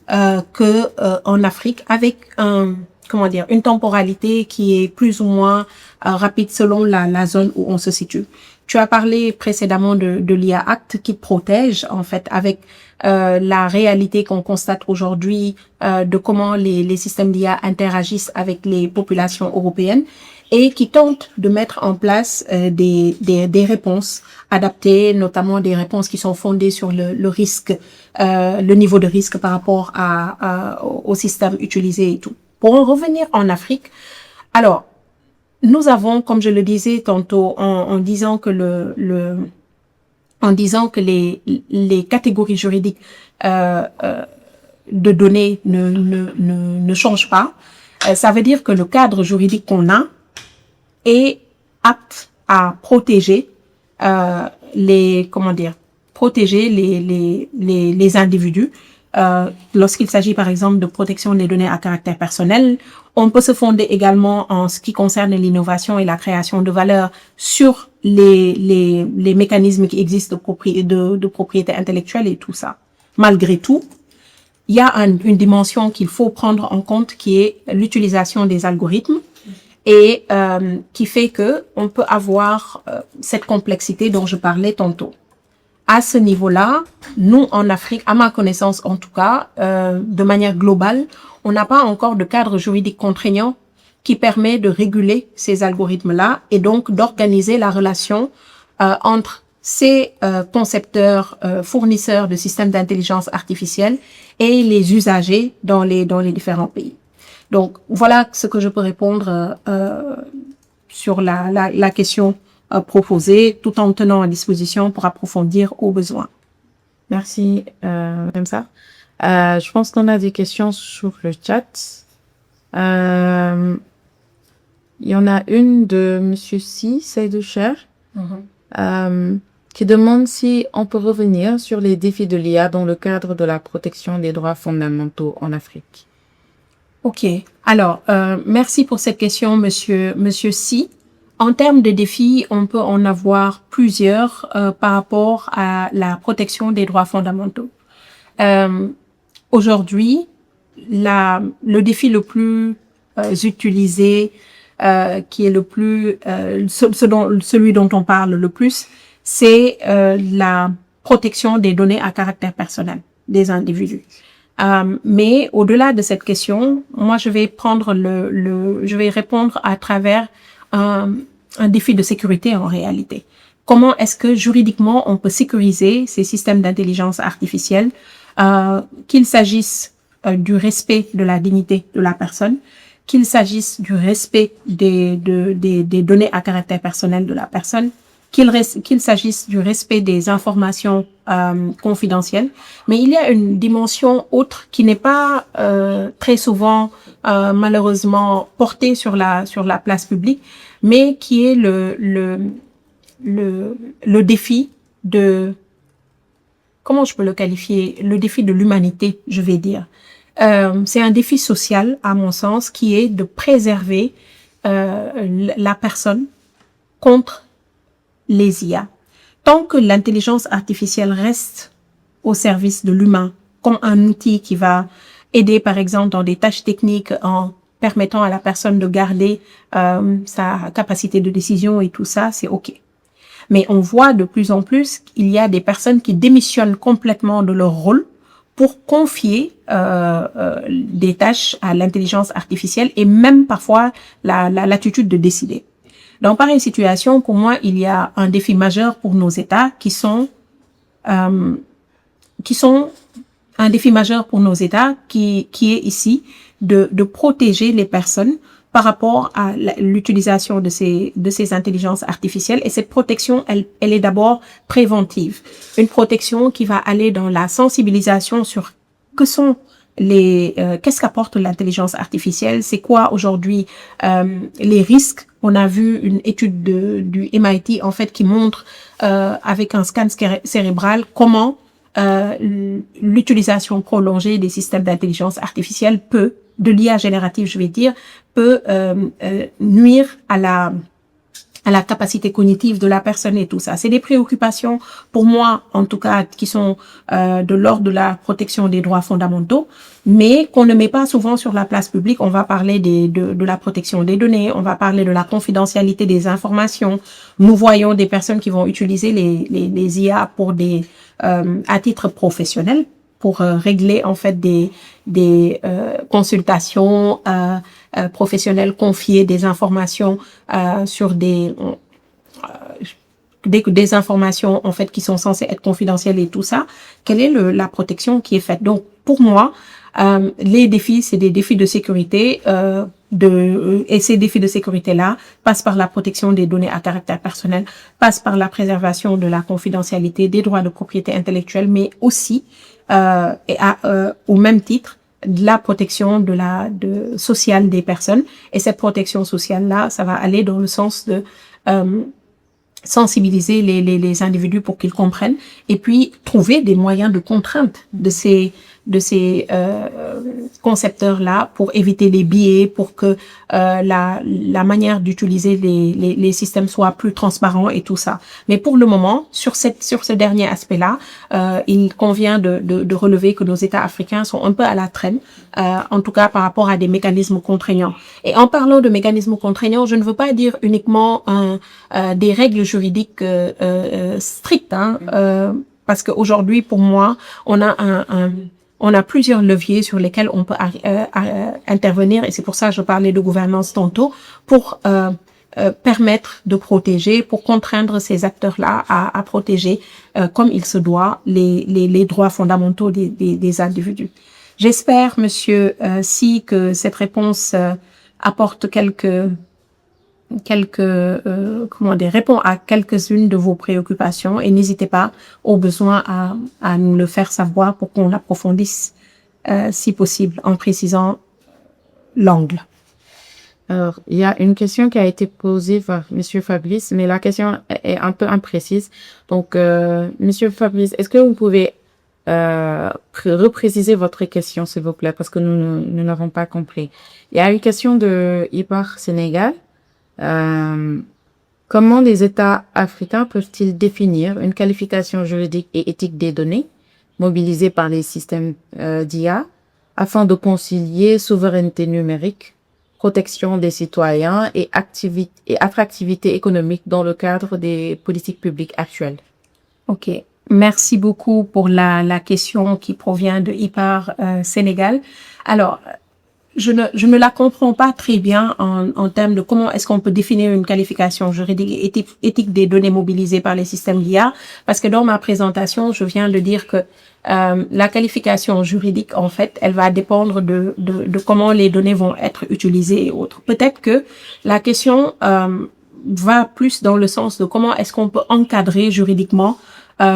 que en Afrique, avec une temporalité qui est plus ou moins rapide selon la zone où on se situe. Tu as parlé précédemment de l'IA Act qui protège, en fait, avec la réalité qu'on constate aujourd'hui de comment les systèmes d'IA interagissent avec les populations européennes, et qui tente de mettre en place des réponses adaptées, notamment des réponses qui sont fondées sur le risque, le niveau de risque par rapport au système utilisé et tout. Pour en revenir en Afrique, alors, nous avons, comme je le disais tantôt, en disant que les catégories juridiques de données ne changent pas, ça veut dire que le cadre juridique qu'on a est apte à protéger les individus. Lorsqu'il s'agit par exemple de protection des données à caractère personnel, on peut se fonder également en ce qui concerne l'innovation et la création de valeur sur les mécanismes qui existent de propriété intellectuelle et tout ça. Malgré tout, il y a une dimension qu'il faut prendre en compte, qui est l'utilisation des algorithmes, et qui fait que on peut avoir cette complexité dont je parlais tantôt. À ce niveau-là, nous, en Afrique, à ma connaissance en tout cas, de manière globale, on n'a pas encore de cadre juridique contraignant qui permet de réguler ces algorithmes-là, et donc d'organiser la relation entre ces concepteurs, fournisseurs de systèmes d'intelligence artificielle et les usagers dans les différents pays. Donc, voilà ce que je peux répondre sur la question proposée, tout en tenant à disposition pour approfondir au besoin. Merci, Madame Sarr. Je pense qu'on a des questions sur le chat. Il y en a une de Monsieur Seydou Cher, qui demande si on peut revenir sur les défis de l'IA dans le cadre de la protection des droits fondamentaux en Afrique. Ok. Alors, merci pour cette question, Monsieur Si. En termes de défis, on peut en avoir plusieurs par rapport à la protection des droits fondamentaux. Aujourd'hui, le défi le plus utilisé, qui est le plus celui dont on parle le plus, c'est la protection des données à caractère personnel des individus. Mais au-delà de cette question, moi je vais répondre à travers un défi de sécurité en réalité. Comment est-ce que juridiquement on peut sécuriser ces systèmes d'intelligence artificielle, qu'il s'agisse du respect de la dignité de la personne, qu'il s'agisse du respect des données à caractère personnel de la personne, qu'il s'agisse du respect des informations confidentielles. Mais il y a une dimension autre qui n'est pas très souvent malheureusement portée sur la place publique, mais qui est le défi de comment je peux le qualifier? Le défi de l'humanité, je vais dire. C'est un défi social, à mon sens, qui est de préserver la personne contre les IA. Tant que l'intelligence artificielle reste au service de l'humain, comme un outil qui va aider, par exemple, dans des tâches techniques en permettant à la personne de garder sa capacité de décision et tout ça, c'est OK. Mais on voit de plus en plus qu'il y a des personnes qui démissionnent complètement de leur rôle pour confier des tâches à l'intelligence artificielle et même parfois la l'attitude de décider. Dans pareille situation, pour moi, il y a un défi majeur pour nos États qui sont un défi majeur pour nos États qui est ici de protéger les personnes par rapport à l'utilisation de ces intelligences artificielles. Et cette protection, elle est d'abord préventive. Une protection qui va aller dans la sensibilisation sur qu'est-ce qu'apporte l'intelligence artificielle, c'est quoi aujourd'hui les risques. On a vu une étude du MIT en fait qui montre avec un scan cérébral comment l'utilisation prolongée des systèmes d'intelligence artificielle de l'IA générative, je vais dire, peut nuire à la capacité cognitive de la personne et tout ça. C'est des préoccupations, pour moi, en tout cas, qui sont de l'ordre de la protection des droits fondamentaux, mais qu'on ne met pas souvent sur la place publique. On va parler de la protection des données, on va parler de la confidentialité des informations. Nous voyons des personnes qui vont utiliser les IA pour à titre professionnel, pour régler en fait des consultations professionnelles, confier des informations sur des informations en fait qui sont censées être confidentielles et tout ça. Quelle est la protection qui est faite? Donc pour moi, les défis, c'est des défis de sécurité et ces défis de sécurité-là passent par la protection des données à caractère personnel, passent par la préservation de la confidentialité, des droits de propriété intellectuelle, mais aussi au même titre de la protection sociale des personnes. Et cette protection sociale-là, ça va aller dans le sens de sensibiliser les individus pour qu'ils comprennent et puis trouver des moyens de contrainte de ces concepteurs-là pour éviter les biais, pour que la manière d'utiliser les systèmes soit plus transparent et tout ça. Mais pour le moment, sur ce dernier aspect-là, il convient de relever que nos États africains sont un peu à la traîne, en tout cas par rapport à des mécanismes contraignants. Et en parlant de mécanismes contraignants, je ne veux pas dire uniquement des règles juridiques strictes, parce qu'aujourd'hui, pour moi, on a plusieurs leviers sur lesquels on peut intervenir, et c'est pour ça que je parlais de gouvernance tantôt, pour permettre de protéger, pour contraindre ces acteurs-là à protéger, comme il se doit, les droits fondamentaux des individus. J'espère, monsieur, si que cette réponse apporte répond à quelques-unes de vos préoccupations, et n'hésitez pas au besoin à nous le faire savoir pour qu'on l'approfondisse si possible en précisant l'angle. Alors, il y a une question qui a été posée par Monsieur Fabrice, mais la question est un peu imprécise. Donc, Monsieur Fabrice, est-ce que vous pouvez repréciser votre question, s'il vous plaît, parce que nous n'avons pas compris. Il y a une question de Ibar Sénégal. Comment les États africains peuvent-ils définir une qualification juridique et éthique des données mobilisées par les systèmes d'IA afin de concilier souveraineté numérique, protection des citoyens et attractivité économique dans le cadre des politiques publiques actuelles? Ok, merci beaucoup pour la question qui provient de Ipar Sénégal. Alors, je ne la comprends pas très bien en termes de comment est-ce qu'on peut définir une qualification juridique et éthique des données mobilisées par les systèmes d'IA, parce que dans ma présentation, je viens de dire que la qualification juridique, en fait, elle va dépendre de comment les données vont être utilisées et autres. Peut-être que la question va plus dans le sens de comment est-ce qu'on peut encadrer juridiquement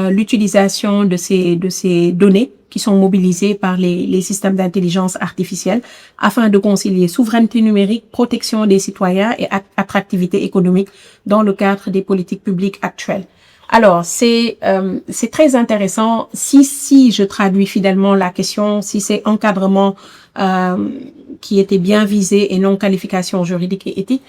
l'utilisation de ces données qui sont mobilisées par les systèmes d'intelligence artificielle afin de concilier souveraineté numérique, protection des citoyens et attractivité économique dans le cadre des politiques publiques actuelles. Alors, c'est très intéressant. Si je traduis fidèlement la question, si c'est encadrement qui était bien visé et non qualification juridique et éthique,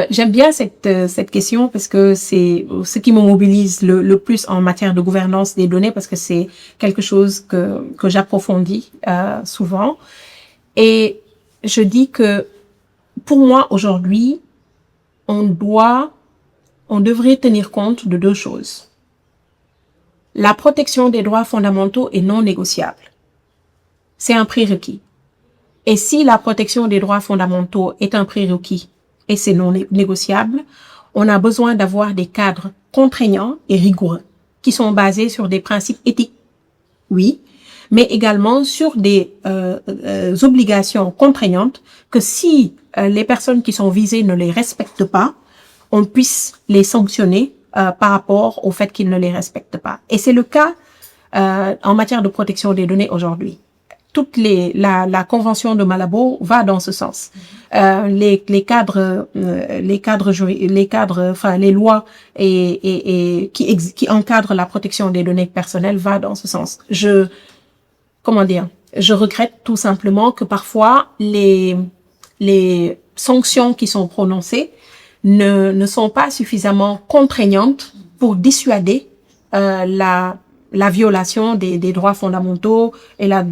j'aime bien cette question parce que c'est ce qui me mobilise le plus en matière de gouvernance des données, parce que c'est quelque chose que j'approfondis souvent. Et je dis que pour moi aujourd'hui, on devrait tenir compte de deux choses. La protection des droits fondamentaux est non négociable. C'est un prérequis. Et si la protection des droits fondamentaux est un prérequis et c'est non négociable, on a besoin d'avoir des cadres contraignants et rigoureux qui sont basés sur des principes éthiques, oui, mais également sur des obligations contraignantes que si les personnes qui sont visées ne les respectent pas, on puisse les sanctionner par rapport au fait qu'ils ne les respectent pas. Et c'est le cas en matière de protection des données aujourd'hui. La convention de Malabo va dans ce sens. Les lois qui encadrent la protection des données personnelles va dans ce sens. Je regrette tout simplement que parfois les sanctions qui sont prononcées ne sont pas suffisamment contraignantes pour dissuader la violation des droits fondamentaux et la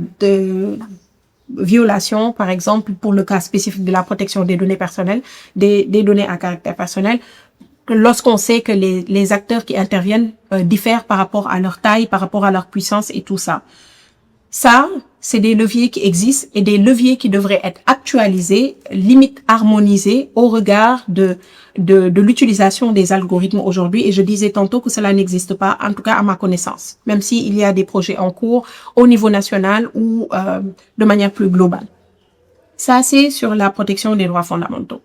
violation, par exemple, pour le cas spécifique de la protection des données personnelles, des données à caractère personnel, lorsqu'on sait que les acteurs qui interviennent diffèrent par rapport à leur taille, par rapport à leur puissance et tout ça. Ça, c'est des leviers qui existent et des leviers qui devraient être actualisés, limite harmonisés au regard de l'utilisation des algorithmes aujourd'hui. Et je disais tantôt que cela n'existe pas, en tout cas à ma connaissance, même s'il y a des projets en cours au niveau national ou de manière plus globale. Ça, c'est sur la protection des droits fondamentaux.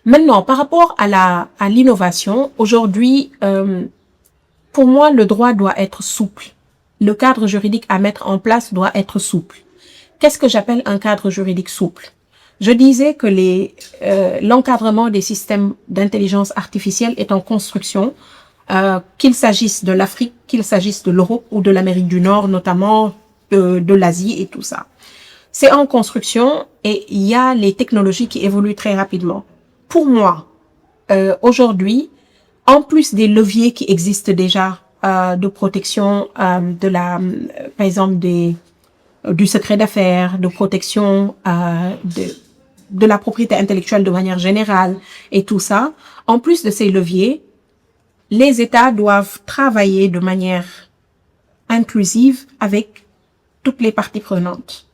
Maintenant, par rapport à l'innovation, aujourd'hui, pour moi, le droit doit être souple. Le cadre juridique à mettre en place doit être souple. Qu'est-ce que j'appelle un cadre juridique souple? Je disais que l'encadrement des systèmes d'intelligence artificielle est en construction, qu'il s'agisse de l'Afrique, qu'il s'agisse de l'Europe ou de l'Amérique du Nord, notamment de l'Asie et tout ça. C'est en construction et il y a les technologies qui évoluent très rapidement. Pour moi, aujourd'hui, en plus des leviers qui existent déjà de protection par exemple du secret d'affaires, de protection de la propriété intellectuelle de manière générale et tout ça, en plus de ces leviers, les États doivent travailler de manière inclusive avec toutes les parties prenantes.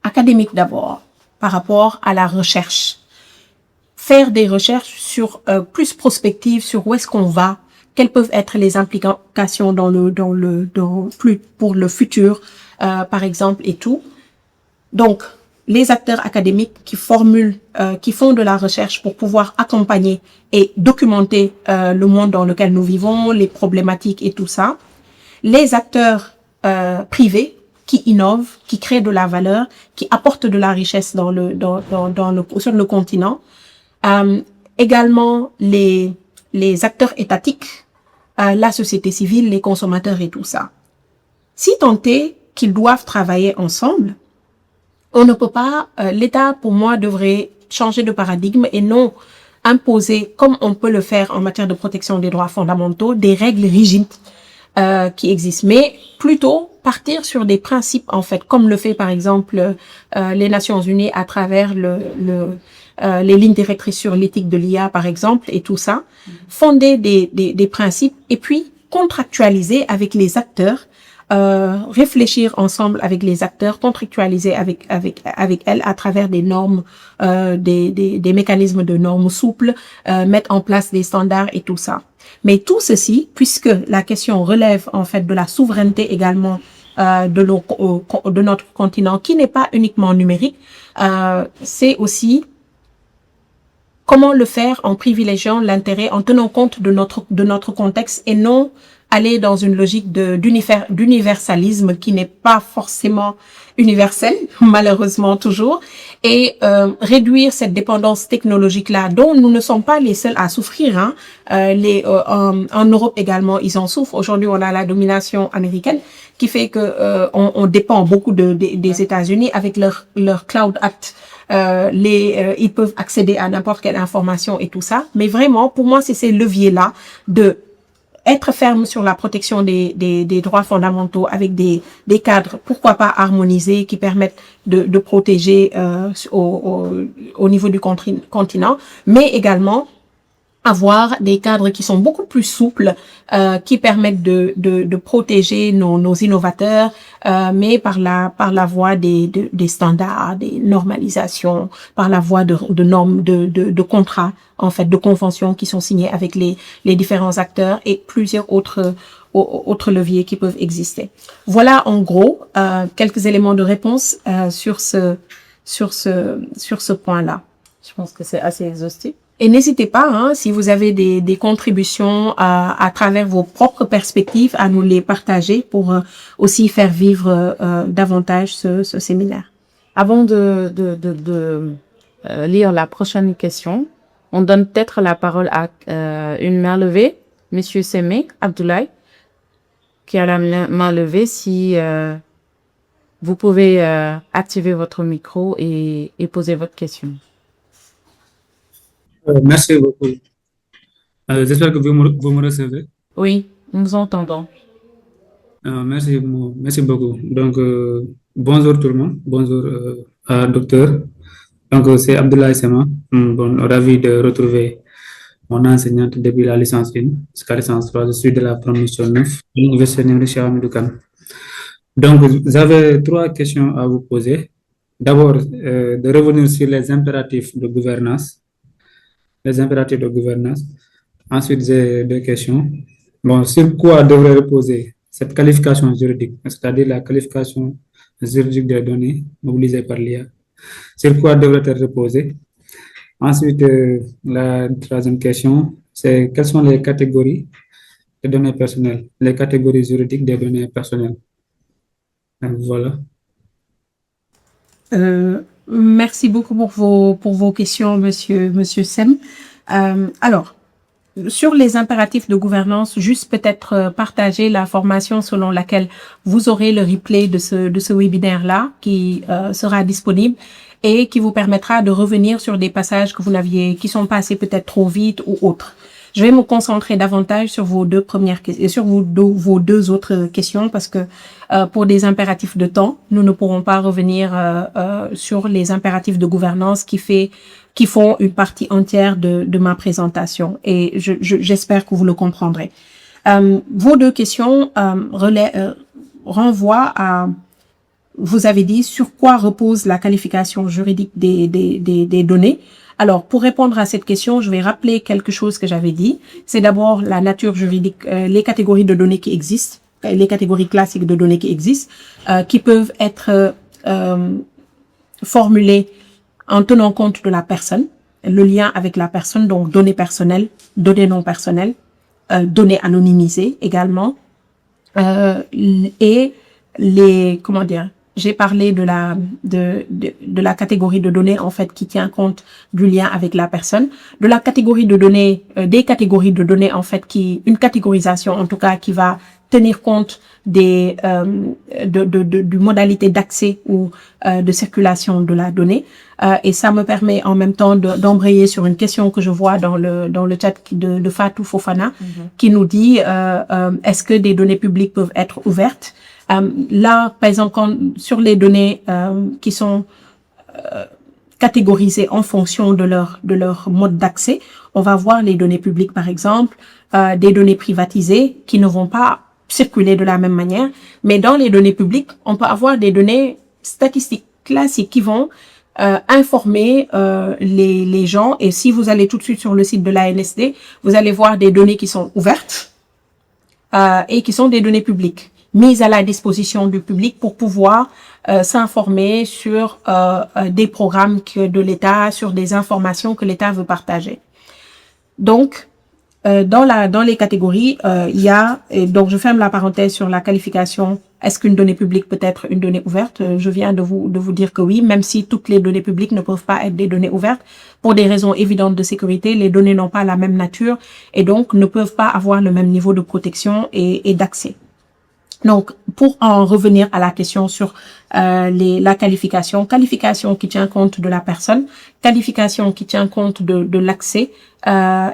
Académique d'abord, par rapport à la recherche. Faire des recherches plus prospectives sur où est-ce qu'on va, quelles peuvent être les implications pour le futur, par exemple, et tout. Donc, les acteurs académiques qui font de la recherche pour pouvoir accompagner et documenter le monde dans lequel nous vivons, les problématiques et tout ça. Les acteurs privés qui innovent, qui créent de la valeur, qui apportent de la richesse sur le continent. Également les acteurs étatiques, la société civile, les consommateurs et tout ça. Si tant est qu'ils doivent travailler ensemble, on ne peut pas, l'État pour moi devrait changer de paradigme et non imposer, comme on peut le faire en matière de protection des droits fondamentaux, des règles rigides qui existent, mais plutôt partir sur des principes en fait, comme le fait par exemple les Nations Unies à travers les lignes directrices sur l'éthique de l'IA par exemple et tout ça, fonder des principes et puis contractualiser avec les acteurs, réfléchir ensemble avec les acteurs, contractualiser avec elles à travers des normes, des mécanismes de normes souples, mettre en place des standards et tout ça. Mais tout ceci, puisque la question relève en fait de la souveraineté également de notre continent, qui n'est pas uniquement numérique, c'est aussi comment le faire en privilégiant l'intérêt, en tenant compte de notre contexte et non aller dans une logique d'universalisme qui n'est pas forcément universel, malheureusement toujours, et réduire cette dépendance technologique-là, dont nous ne sommes pas les seuls à souffrir. Hein. En Europe également, ils en souffrent. Aujourd'hui, on a la domination américaine qui fait que on dépend beaucoup des États-Unis avec leur Cloud Act. Ils peuvent accéder à n'importe quelle information et tout ça. Mais vraiment, pour moi, c'est ces leviers-là de être ferme sur la protection des droits fondamentaux avec des cadres, pourquoi pas harmonisés, qui permettent de protéger au niveau du continent, mais également avoir des cadres qui sont beaucoup plus souples, qui permettent de protéger nos innovateurs, mais par la voie des standards, des normalisations, par la voie de normes, de contrats, en fait, de conventions qui sont signées avec les différents acteurs et plusieurs autres leviers qui peuvent exister. Voilà en gros quelques éléments de réponse sur ce point-là. Je pense que c'est assez exhaustif. Et n'hésitez pas, hein, si vous avez des contributions à travers vos propres perspectives, à nous les partager pour aussi faire vivre davantage ce séminaire. Avant de lire la prochaine question, on donne peut-être la parole à une main levée, Monsieur Semé Abdoulaye, qui a la main levée. Si vous pouvez activer votre micro et poser votre question. Merci beaucoup. J'espère que vous me recevez. Oui, nous vous entendons. Merci beaucoup. Donc, bonjour tout le monde. Bonjour docteur. Donc, c'est Abdoulaye Sema. Bon, ravi de retrouver mon enseignante depuis la licence 1 jusqu'à la licence 3. Je suis de la promotion 9 de l'Université Cheikh Hamidou Kane. Donc, j'avais 3 questions à vous poser. D'abord, de revenir sur les impératifs de gouvernance. Ensuite, j'ai 2 questions. Bon, sur quoi devrait reposer cette qualification juridique, c'est-à-dire la qualification juridique des données mobilisées par l'IA? Sur quoi devrait-elle reposer? Ensuite, la 3e question, c'est quelles sont les catégories de données personnelles, les catégories juridiques des données personnelles? Donc, voilà. Merci beaucoup pour vos questions, Monsieur Sem. Alors, sur les impératifs de gouvernance, juste peut-être partager la formation selon laquelle vous aurez le replay de ce webinaire-là qui sera disponible et qui vous permettra de revenir sur des passages qui sont passés peut-être trop vite ou autres. Je vais me concentrer davantage sur vos 2 premières questions, sur vos 2 autres questions, parce que pour des impératifs de temps, nous ne pourrons pas revenir sur les impératifs de gouvernance qui font une partie entière de ma présentation. Et j'espère que vous le comprendrez. Vos 2 questions renvoient à, vous avez dit, sur quoi repose la qualification juridique des données. Alors, pour répondre à cette question, je vais rappeler quelque chose que j'avais dit. C'est d'abord la nature juridique, les catégories de données qui existent, les catégories classiques de données qui existent, qui peuvent être formulées en tenant compte de la personne, le lien avec la personne, donc données personnelles, données non personnelles, données anonymisées également, et j'ai parlé de la catégorie de données en fait qui tient compte du lien avec la personne, de la catégorie de données, des catégories de données en fait une catégorisation en tout cas qui va tenir compte du modalité d'accès ou de circulation de la donnée. Et ça me permet en même temps d'embrayer sur une question que je vois dans le chat de Fatou Fofana, qui nous dit est-ce que des données publiques peuvent être ouvertes? Là, par exemple, sur les données qui sont catégorisées en fonction de leur mode d'accès, on va voir les données publiques, par exemple, des données privatisées qui ne vont pas circuler de la même manière. Mais dans les données publiques, on peut avoir des données statistiques classiques qui vont informer les gens. Et si vous allez tout de suite sur le site de l'ANSD, vous allez voir des données qui sont ouvertes et qui sont des données publiques, mises à la disposition du public pour pouvoir s'informer sur des programmes de l'État, sur des informations que l'État veut partager. Donc, dans les catégories, il y a, et donc je ferme la parenthèse sur la qualification. Est-ce qu'une donnée publique peut être une donnée ouverte? Je viens de vous dire que oui, même si toutes les données publiques ne peuvent pas être des données ouvertes. Pour des raisons évidentes de sécurité, les données n'ont pas la même nature et donc ne peuvent pas avoir le même niveau de protection et d'accès. Donc, pour en revenir à la question sur la qualification qui tient compte de la personne, qualification qui tient compte de l'accès,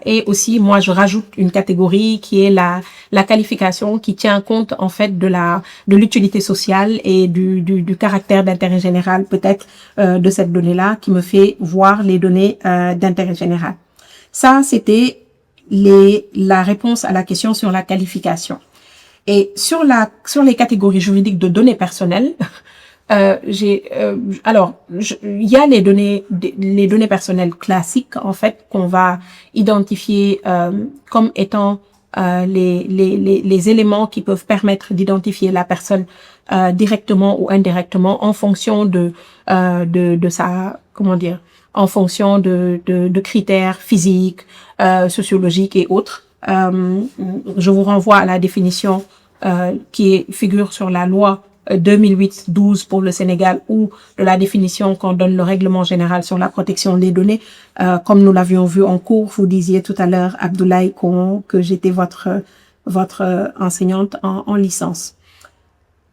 et aussi, moi, je rajoute une catégorie qui est la qualification qui tient compte en fait de l'utilité sociale et du caractère d'intérêt général peut-être de cette donnée-là qui me fait voir les données d'intérêt général. Ça, c'était la réponse à la question sur la qualification. Et sur les catégories juridiques de données personnelles, il y a les données personnelles classiques en fait qu'on va identifier comme étant les éléments qui peuvent permettre d'identifier la personne directement ou indirectement en fonction de sa, comment dire, en fonction de critères physiques, sociologiques et autres. Je vous renvoie à la définition qui figure sur la loi 2008-12 pour le Sénégal ou de la définition qu'on donne le règlement général sur la protection des données. Comme nous l'avions vu en cours, vous disiez tout à l'heure, Abdoulaye, que j'étais votre enseignante en licence.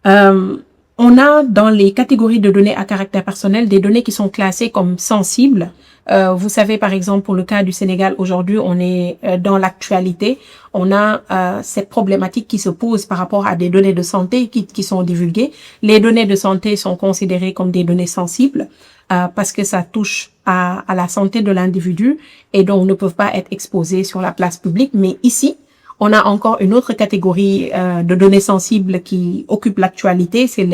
On a dans les catégories de données à caractère personnel des données qui sont classées comme sensibles. Vous savez, par exemple, pour le cas du Sénégal, aujourd'hui, on est dans l'actualité. On a cette problématique qui se pose par rapport à des données de santé qui sont divulguées. Les données de santé sont considérées comme des données sensibles parce que ça touche à la santé de l'individu et donc ne peuvent pas être exposées sur la place publique. Mais ici, on a encore une autre catégorie de données sensibles qui occupe l'actualité, c'est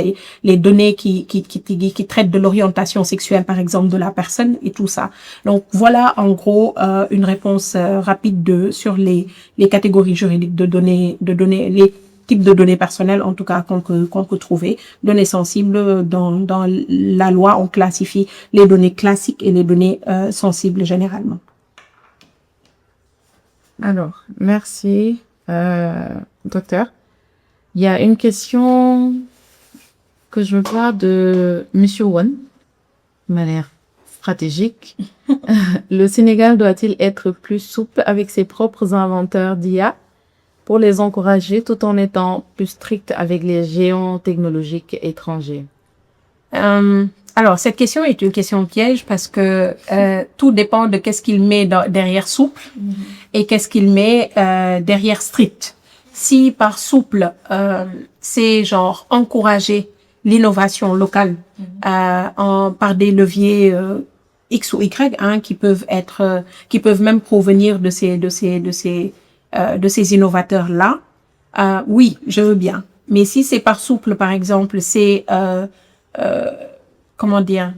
les données qui traitent de l'orientation sexuelle, par exemple, de la personne et tout ça. Donc voilà, en gros, une réponse rapide sur les catégories juridiques de données, les types de données personnelles, en tout cas qu'on peut trouver. Données sensibles, dans la loi, on classifie les données classiques et les données sensibles généralement. Alors, merci, docteur. Il y a une question que je veux voir de Monsieur Wan, de manière stratégique. Le Sénégal doit-il être plus souple avec ses propres inventeurs d'IA pour les encourager tout en étant plus strict avec les géants technologiques étrangers? Alors, cette question est une question piège parce que tout dépend de qu'est-ce qu'il met derrière souple et qu'est-ce qu'il met derrière strict. Si par souple, c'est genre encourager l'innovation locale par des leviers X ou Y qui peuvent même provenir de ces innovateurs-là, oui, je veux bien. Mais si c'est par souple, par exemple, c'est comment dire,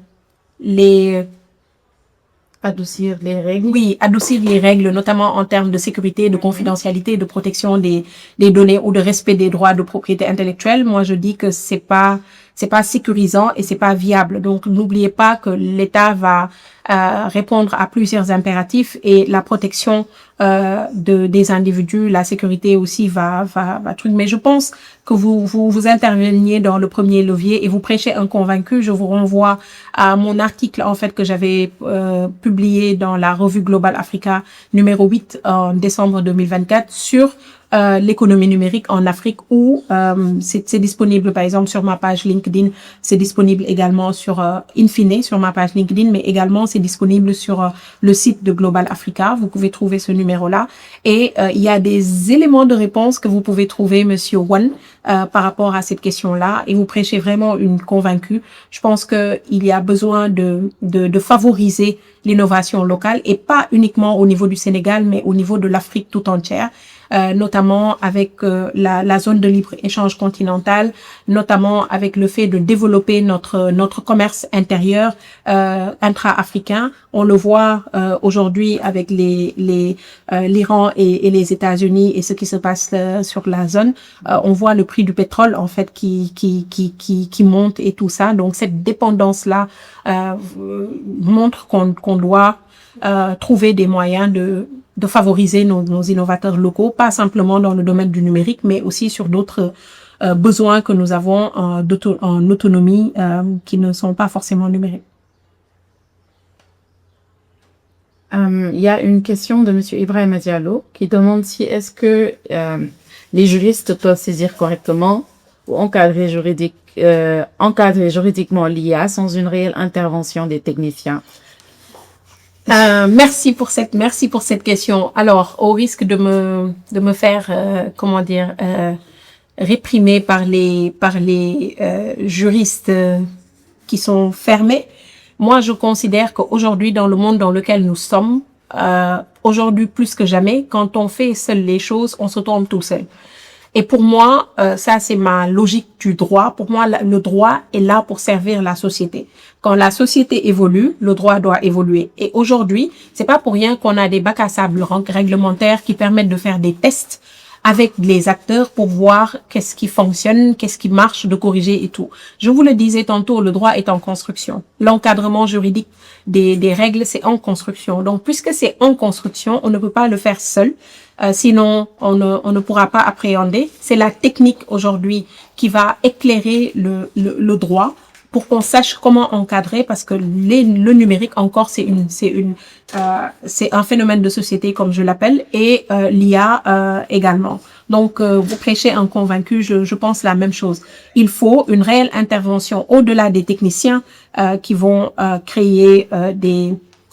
Adoucir les règles. Oui, adoucir les règles, notamment en termes de sécurité, de confidentialité, de protection des données ou de respect des droits de propriété intellectuelle. Moi, je dis que c'est pas sécurisant et c'est pas viable. Donc, n'oubliez pas que l'État va répondre à plusieurs impératifs et la protection des individus, la sécurité aussi va truc. Mais je pense que vous interveniez dans le premier levier et vous prêchez un convaincu. Je vous renvoie à mon article en fait que j'avais publié dans la revue Global Africa numéro 8 en décembre 2024 sur l'économie numérique en Afrique où c'est disponible par exemple sur ma page LinkedIn, c'est disponible également sur Infine sur ma page LinkedIn, mais également c'est disponible sur le site de Global Africa. Vous pouvez trouver ce numéro-là et il y a des éléments de réponse que vous pouvez trouver, Monsieur Wan, par rapport à cette question-là et vous prêchez vraiment une convaincue. Je pense que il y a besoin de favoriser l'innovation locale et pas uniquement au niveau du Sénégal, mais au niveau de l'Afrique tout entière. Notamment avec la zone de libre-échange continentale, notamment avec le fait de développer notre commerce intérieur intra-africain. On le voit aujourd'hui avec l'Iran et les États-Unis et ce qui se passe sur la zone. On voit le prix du pétrole en fait qui monte et tout ça. Donc cette dépendance-là montre qu'on doit trouver des moyens de favoriser nos innovateurs locaux, pas simplement dans le domaine du numérique, mais aussi sur d'autres besoins que nous avons en autonomie qui ne sont pas forcément numériques. Il y a une question de Monsieur Ibrahim Diallo qui demande si est-ce que les juristes peuvent saisir correctement ou encadrer juridiquement l'IA sans une réelle intervention des techniciens. Merci pour cette question. Alors, au risque de me faire réprimer par les juristes qui sont fermés, moi je considère qu'aujourd'hui dans le monde dans lequel nous sommes, aujourd'hui plus que jamais, quand on fait seul les choses, on se tombe tout seul. Et pour moi, ça c'est ma logique du droit. Pour moi, le droit est là pour servir la société. Quand la société évolue, le droit doit évoluer. Et aujourd'hui, c'est pas pour rien qu'on a des bacs à sable réglementaires qui permettent de faire des tests avec les acteurs pour voir qu'est-ce qui fonctionne, qu'est-ce qui marche, de corriger et tout. Je vous le disais tantôt, le droit est en construction. L'encadrement juridique des règles, c'est en construction. Donc, puisque c'est en construction, on ne peut pas le faire seul. Sinon, on ne pourra pas appréhender. C'est la technique aujourd'hui qui va éclairer le droit pour qu'on sache comment encadrer, parce que le numérique encore c'est un phénomène de société comme je l'appelle, et l'IA également. Donc vous prêchez un convaincu, je pense la même chose. Il faut une réelle intervention au-delà des techniciens qui vont créer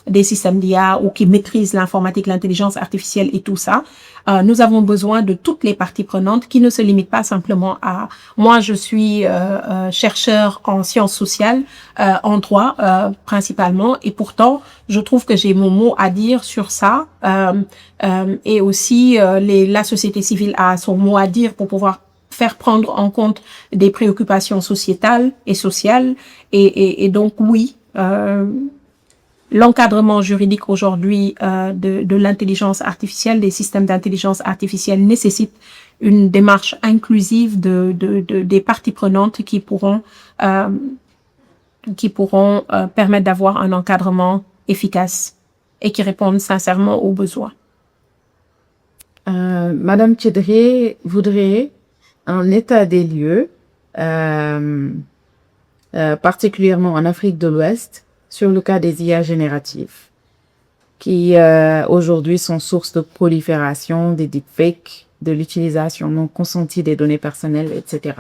des systèmes d'IA ou qui maîtrisent l'informatique, l'intelligence artificielle et tout ça. Nous avons besoin de toutes les parties prenantes qui ne se limitent pas simplement à moi je suis chercheur en sciences sociales, en droit principalement, et pourtant je trouve que j'ai mon mot à dire sur ça, et aussi la société civile a son mot à dire pour pouvoir faire prendre en compte des préoccupations sociétales et sociales, et donc oui, l'encadrement juridique aujourd'hui de l'intelligence artificielle, des systèmes d'intelligence artificielle nécessite une démarche inclusive des parties prenantes qui pourront permettre d'avoir un encadrement efficace et qui répondent sincèrement aux besoins. Madame Tchedré voudrait un état des lieux, particulièrement en Afrique de l'Ouest, sur le cas des IA génératives, qui aujourd'hui sont source de prolifération des deepfakes, de l'utilisation non consentie des données personnelles, etc.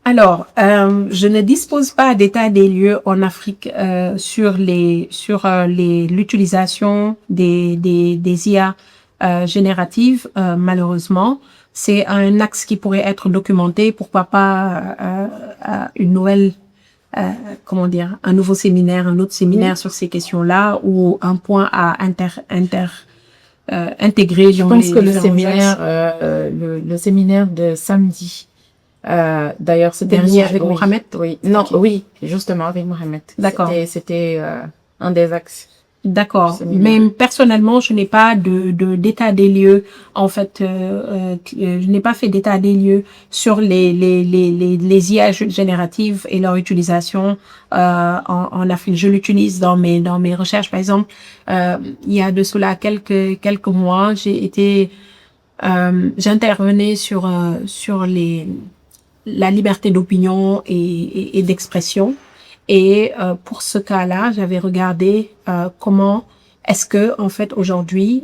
Alors, je ne dispose pas d'état des lieux en Afrique sur l'utilisation des IA génératives, malheureusement. C'est un axe qui pourrait être documenté, pourquoi pas une nouvelle un nouveau séminaire, un autre séminaire sur ces questions-là, ou un point à intégrer. Je pense que le séminaire de samedi, d'ailleurs, c'était dernier avec Mohamed. Oui, non, oui, justement avec Mohamed. D'accord. C'était un des axes. D'accord. Mais personnellement, je n'ai pas d'état des lieux. En fait, je n'ai pas fait d'état des lieux sur les IA génératives et leur utilisation en Afrique. Je l'utilise dans mes recherches. Par exemple, il y a de cela quelques mois, j'intervenais sur la liberté d'opinion et d'expression. Et pour ce cas-là, j'avais regardé comment est-ce que, en fait, aujourd'hui,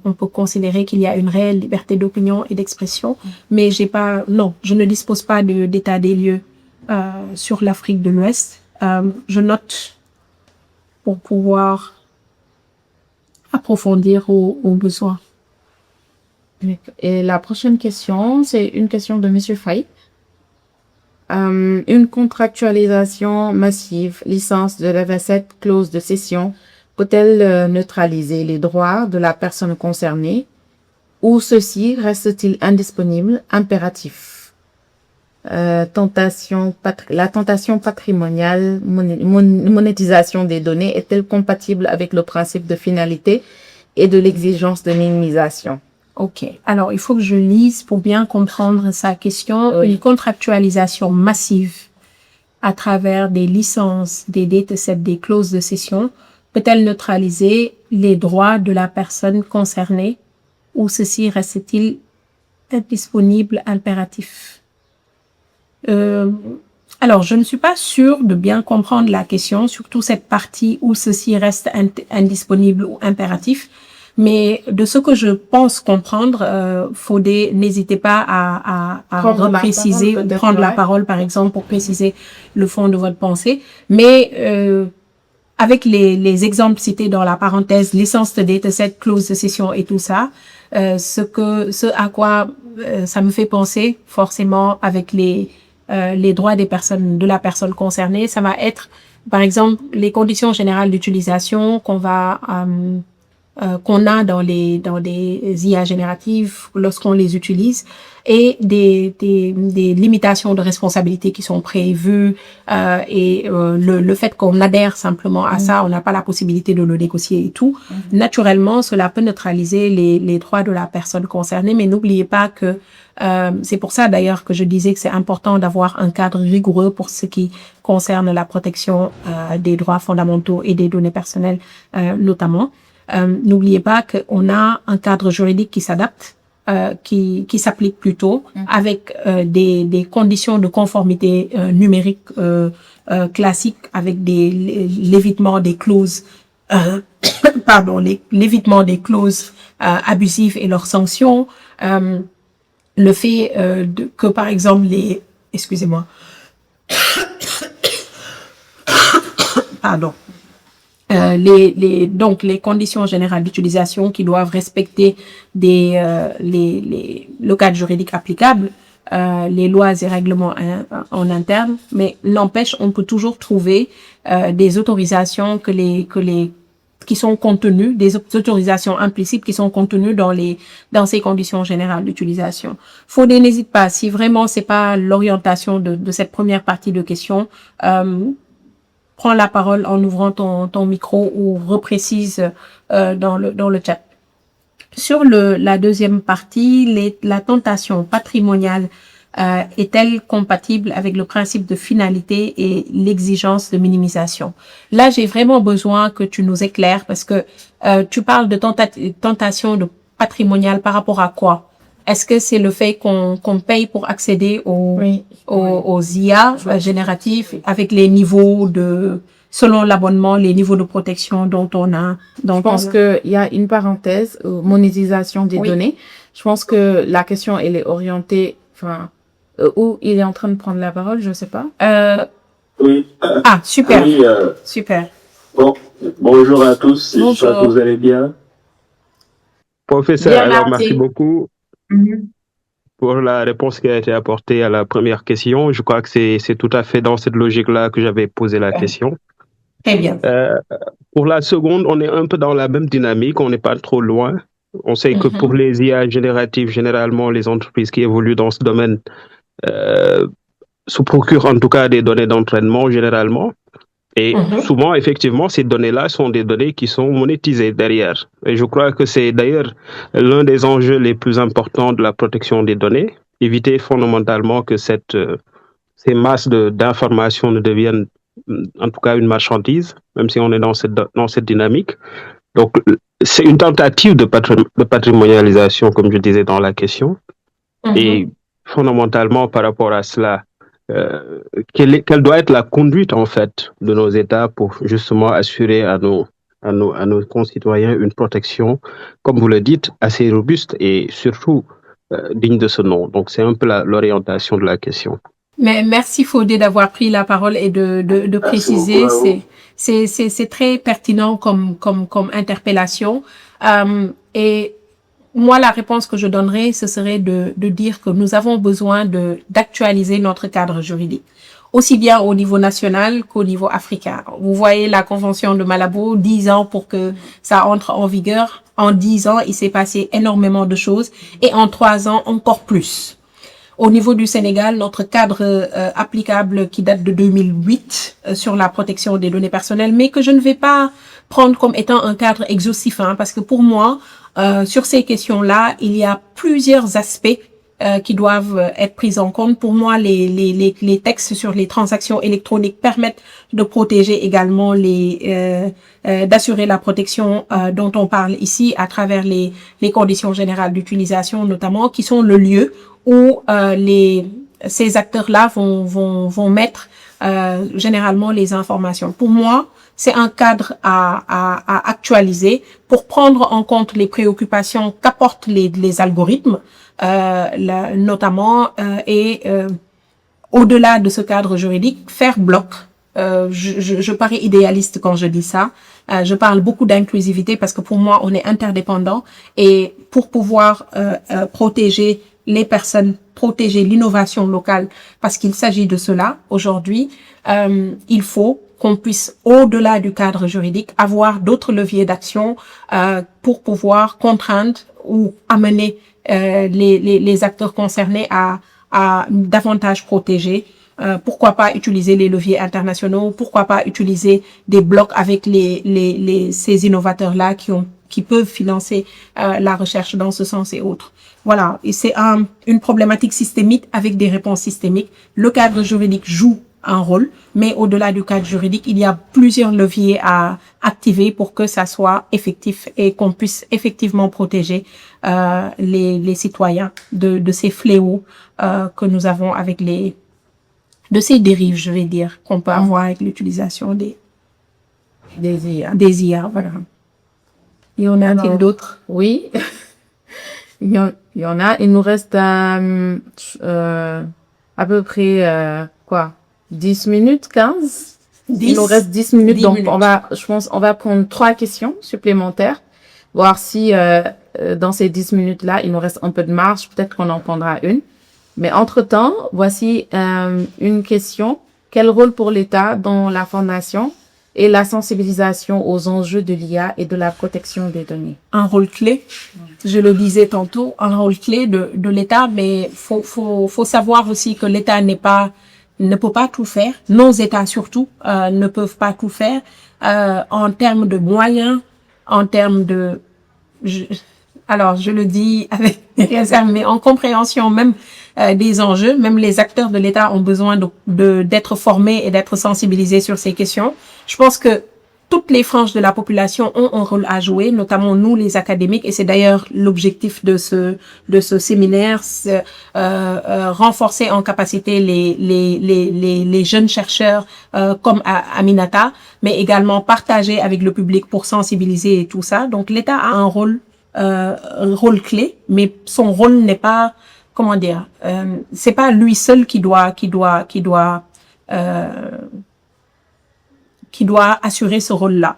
on peut considérer qu'il y a une réelle liberté d'opinion et d'expression, mais je ne dispose pas d'état des lieux sur l'Afrique de l'Ouest. Je note pour pouvoir approfondir aux besoins. Et la prochaine question, c'est une question de Monsieur Faye. Une contractualisation massive, licence de la 27 clause de cession, peut-elle neutraliser les droits de la personne concernée ou ceux-ci restent-ils indisponibles, impératifs? La tentation patrimoniale, monétisation des données est-elle compatible avec le principe de finalité et de l'exigence de minimisation? Ok. Alors, il faut que je lise pour bien comprendre sa question. Oui. Une contractualisation massive à travers des licences, des datasets, des clauses de cession peut-elle neutraliser les droits de la personne concernée ou ceci reste-t-il indisponible, impératif? Alors, je ne suis pas sûre de bien comprendre la question, surtout cette partie où ceci reste indisponible ou impératif. Mais de ce que je pense comprendre, Fodé, n'hésitez pas à repréciser, prendre la parole, par exemple, pour préciser le fond de votre pensée. Mais avec les exemples cités dans la parenthèse, licence de dataset, clause de cession et tout ça, ce à quoi ça me fait penser forcément avec les droits des personnes, de la personne concernée, ça va être, par exemple, les conditions générales d'utilisation qu'on a dans des IA génératives lorsqu'on les utilise et des limitations de responsabilité qui sont prévues et le fait qu'on adhère simplement à ça, on n'a pas la possibilité de le négocier et tout. Naturellement, cela peut neutraliser les droits de la personne concernée, mais n'oubliez pas que c'est pour ça d'ailleurs que je disais que c'est important d'avoir un cadre rigoureux pour ce qui concerne la protection des droits fondamentaux et des données personnelles notamment. N'oubliez pas qu'on a un cadre juridique qui s'adapte, qui s'applique plutôt, avec des conditions de conformité numérique classiques, avec l'évitement des clauses, l'évitement des clauses abusives et leurs sanctions, le fait que par exemple excusez-moi, pardon. Donc les conditions générales d'utilisation qui doivent respecter le cadre juridique applicable, les lois et règlements en interne, mais n'empêche, on peut toujours trouver des autorisations qui sont contenues, des autorisations implicites qui sont contenues dans ces conditions générales d'utilisation. Fodé, n'hésite pas, si vraiment c'est pas l'orientation de cette première partie de questions, prends la parole en ouvrant ton micro ou reprécise dans le chat. Sur la deuxième partie, la tentation patrimoniale est-elle compatible avec le principe de finalité et l'exigence de minimisation? Là, j'ai vraiment besoin que tu nous éclaires parce que tu parles de tentation de patrimoniale par rapport à quoi? Est-ce que c'est le fait qu'on paye pour accéder aux IA génératifs avec les niveaux selon l'abonnement, les niveaux de protection dont on a? Je pense qu'il y a une parenthèse, monétisation des données. Je pense que la question, elle est orientée, où il est en train de prendre la parole, je sais pas. Oui. Super. Oui, Super. Bon, bonjour à tous. Bonjour. J'espère que vous allez bien. Professeur, Bien, alors merci. merci beaucoup pour la réponse qui a été apportée à la première question. Je crois que c'est tout à fait dans cette logique-là que j'avais posé la question. Très bien. Pour la seconde, on est un peu dans la même dynamique, on n'est pas trop loin. On sait que pour les IA génératives, généralement, les entreprises qui évoluent dans ce domaine se procurent en tout cas des données d'entraînement, généralement. Et souvent, effectivement, ces données-là sont des données qui sont monétisées derrière. Et je crois que c'est d'ailleurs l'un des enjeux les plus importants de la protection des données, éviter fondamentalement que ces masses d'informations ne deviennent en tout cas une marchandise, même si on est dans cette dynamique. Donc, c'est une tentative de patrimonialisation, comme je disais dans la question. Et fondamentalement, par rapport à cela, quelle doit être la conduite, en fait, de nos États pour justement assurer à nos concitoyens une protection, comme vous le dites, assez robuste et surtout digne de ce nom. Donc, c'est un peu l'orientation de la question. Mais merci Fodé d'avoir pris la parole et de préciser. C'est très pertinent comme interpellation. Et moi, la réponse que je donnerais, ce serait de dire que nous avons besoin d'actualiser notre cadre juridique, aussi bien au niveau national qu'au niveau africain. Vous voyez la convention de Malabo, 10 ans pour que ça entre en vigueur. En 10 ans, il s'est passé énormément de choses et en 3 ans, encore plus. Au niveau du Sénégal, notre cadre applicable qui date de 2008 sur la protection des données personnelles, mais que je ne vais pas prendre comme étant un cadre exhaustif, parce que pour moi, sur ces questions-là, il y a plusieurs aspects qui doivent être prises en compte. Pour moi, les textes sur les transactions électroniques permettent de protéger également d'assurer la protection dont on parle ici à travers les conditions générales d'utilisation, notamment, qui sont le lieu où ces acteurs-là vont mettre généralement les informations. Pour moi, c'est un cadre à actualiser pour prendre en compte les préoccupations qu'apportent les algorithmes, notamment, au-delà de ce cadre juridique, faire bloc. Je parais idéaliste quand je dis ça. Je parle beaucoup d'inclusivité parce que pour moi, on est interdépendants et pour pouvoir protéger les personnes, protéger l'innovation locale, parce qu'il s'agit de cela aujourd'hui, il faut qu'on puisse, au-delà du cadre juridique, avoir d'autres leviers d'action pour pouvoir contraindre ou amener les acteurs concernés à davantage protéger. Pourquoi pas utiliser les leviers internationaux? Pourquoi pas utiliser des blocs avec ces innovateurs-là qui peuvent financer la recherche dans ce sens et autres. Voilà, et c'est une problématique systémique avec des réponses systémiques. Le cadre juridique joue un rôle, mais au-delà du cadre juridique, il y a plusieurs leviers à activer pour que ça soit effectif et qu'on puisse effectivement protéger les citoyens de ces fléaux que nous avons avec de ces dérives, je vais dire, qu'on peut avoir avec l'utilisation des IA, voilà. Et on a-t-il d'autres? Oui. Il y en a. Il nous reste à peu près 10 minutes, 15? 10? Il nous reste 10 minutes, 10 donc minutes. on va prendre 3 questions supplémentaires, voir si dans ces 10 minutes-là, il nous reste un peu de marge, peut-être qu'on en prendra une. Mais entre-temps, voici une question. Quel rôle pour l'État dans la formation et la sensibilisation aux enjeux de l'IA et de la protection des données? Un rôle clé. Je le disais tantôt, un rôle clé de l'État, mais faut savoir aussi que l'État ne peut pas tout faire. Nos États surtout ne peuvent pas tout faire en termes de moyens, en termes de alors je le dis avec réserve, mais en compréhension même des enjeux, même les acteurs de l'État ont besoin d'être formés et d'être sensibilisés sur ces questions. Je pense que toutes les franges de la population ont un rôle à jouer, notamment nous les académiques, et c'est d'ailleurs l'objectif de ce séminaire, renforcer en capacité les jeunes chercheurs comme Aminata, mais également partager avec le public pour sensibiliser et tout ça. Donc l'État a un rôle clé, mais son rôle n'est pas, comment dire, c'est pas lui seul qui doit assurer ce rôle-là.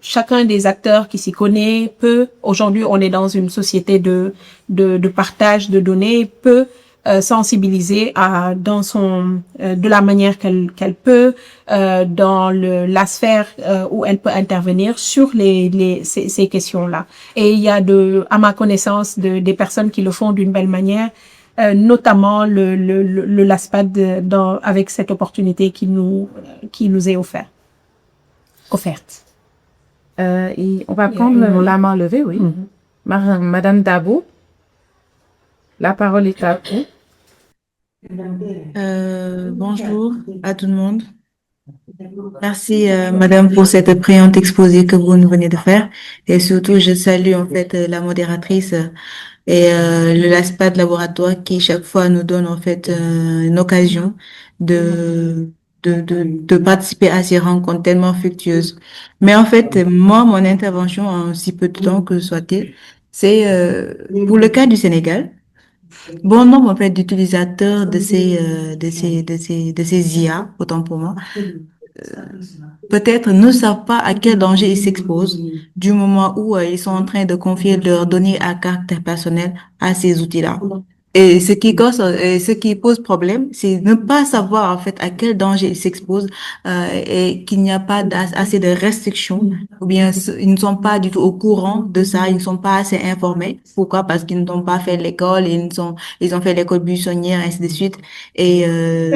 Chacun des acteurs qui s'y connaît peut, aujourd'hui on est dans une société de partage de données, peut sensibiliser de la manière qu'elle peut, dans la sphère où elle peut intervenir sur ces questions-là. Et il y a à ma connaissance, des personnes qui le font d'une belle manière, notamment le LASPAD avec cette opportunité qui nous est offerte. Et on va prendre la main levée, oui. Madame Dabo, la parole est à vous. Bonjour à tout le monde. Merci, Madame, pour cette brillante exposé que vous nous venez de faire. Et surtout, je salue en fait la modératrice et le LASPAD laboratoire qui chaque fois nous donne en fait une occasion de participer à ces rencontres tellement fructueuses. Mais en fait, moi, mon intervention en si peu de temps que soit-il, c'est pour le cas du Sénégal. Bon nombre en fait d'utilisateurs de ces IA, autant pour moi, peut-être ne savent pas à quel danger ils s'exposent du moment où ils sont en train de confier leurs données à caractère personnel à ces outils-là. Et ce qui pose problème, c'est ne pas savoir en fait à quel danger ils s'exposent et qu'il n'y a pas assez de restrictions ou bien ils ne sont pas du tout au courant de ça, ils ne sont pas assez informés. Pourquoi? Parce qu'ils n'ont pas fait l'école, ils ont fait l'école buissonnière, ainsi de suite. Et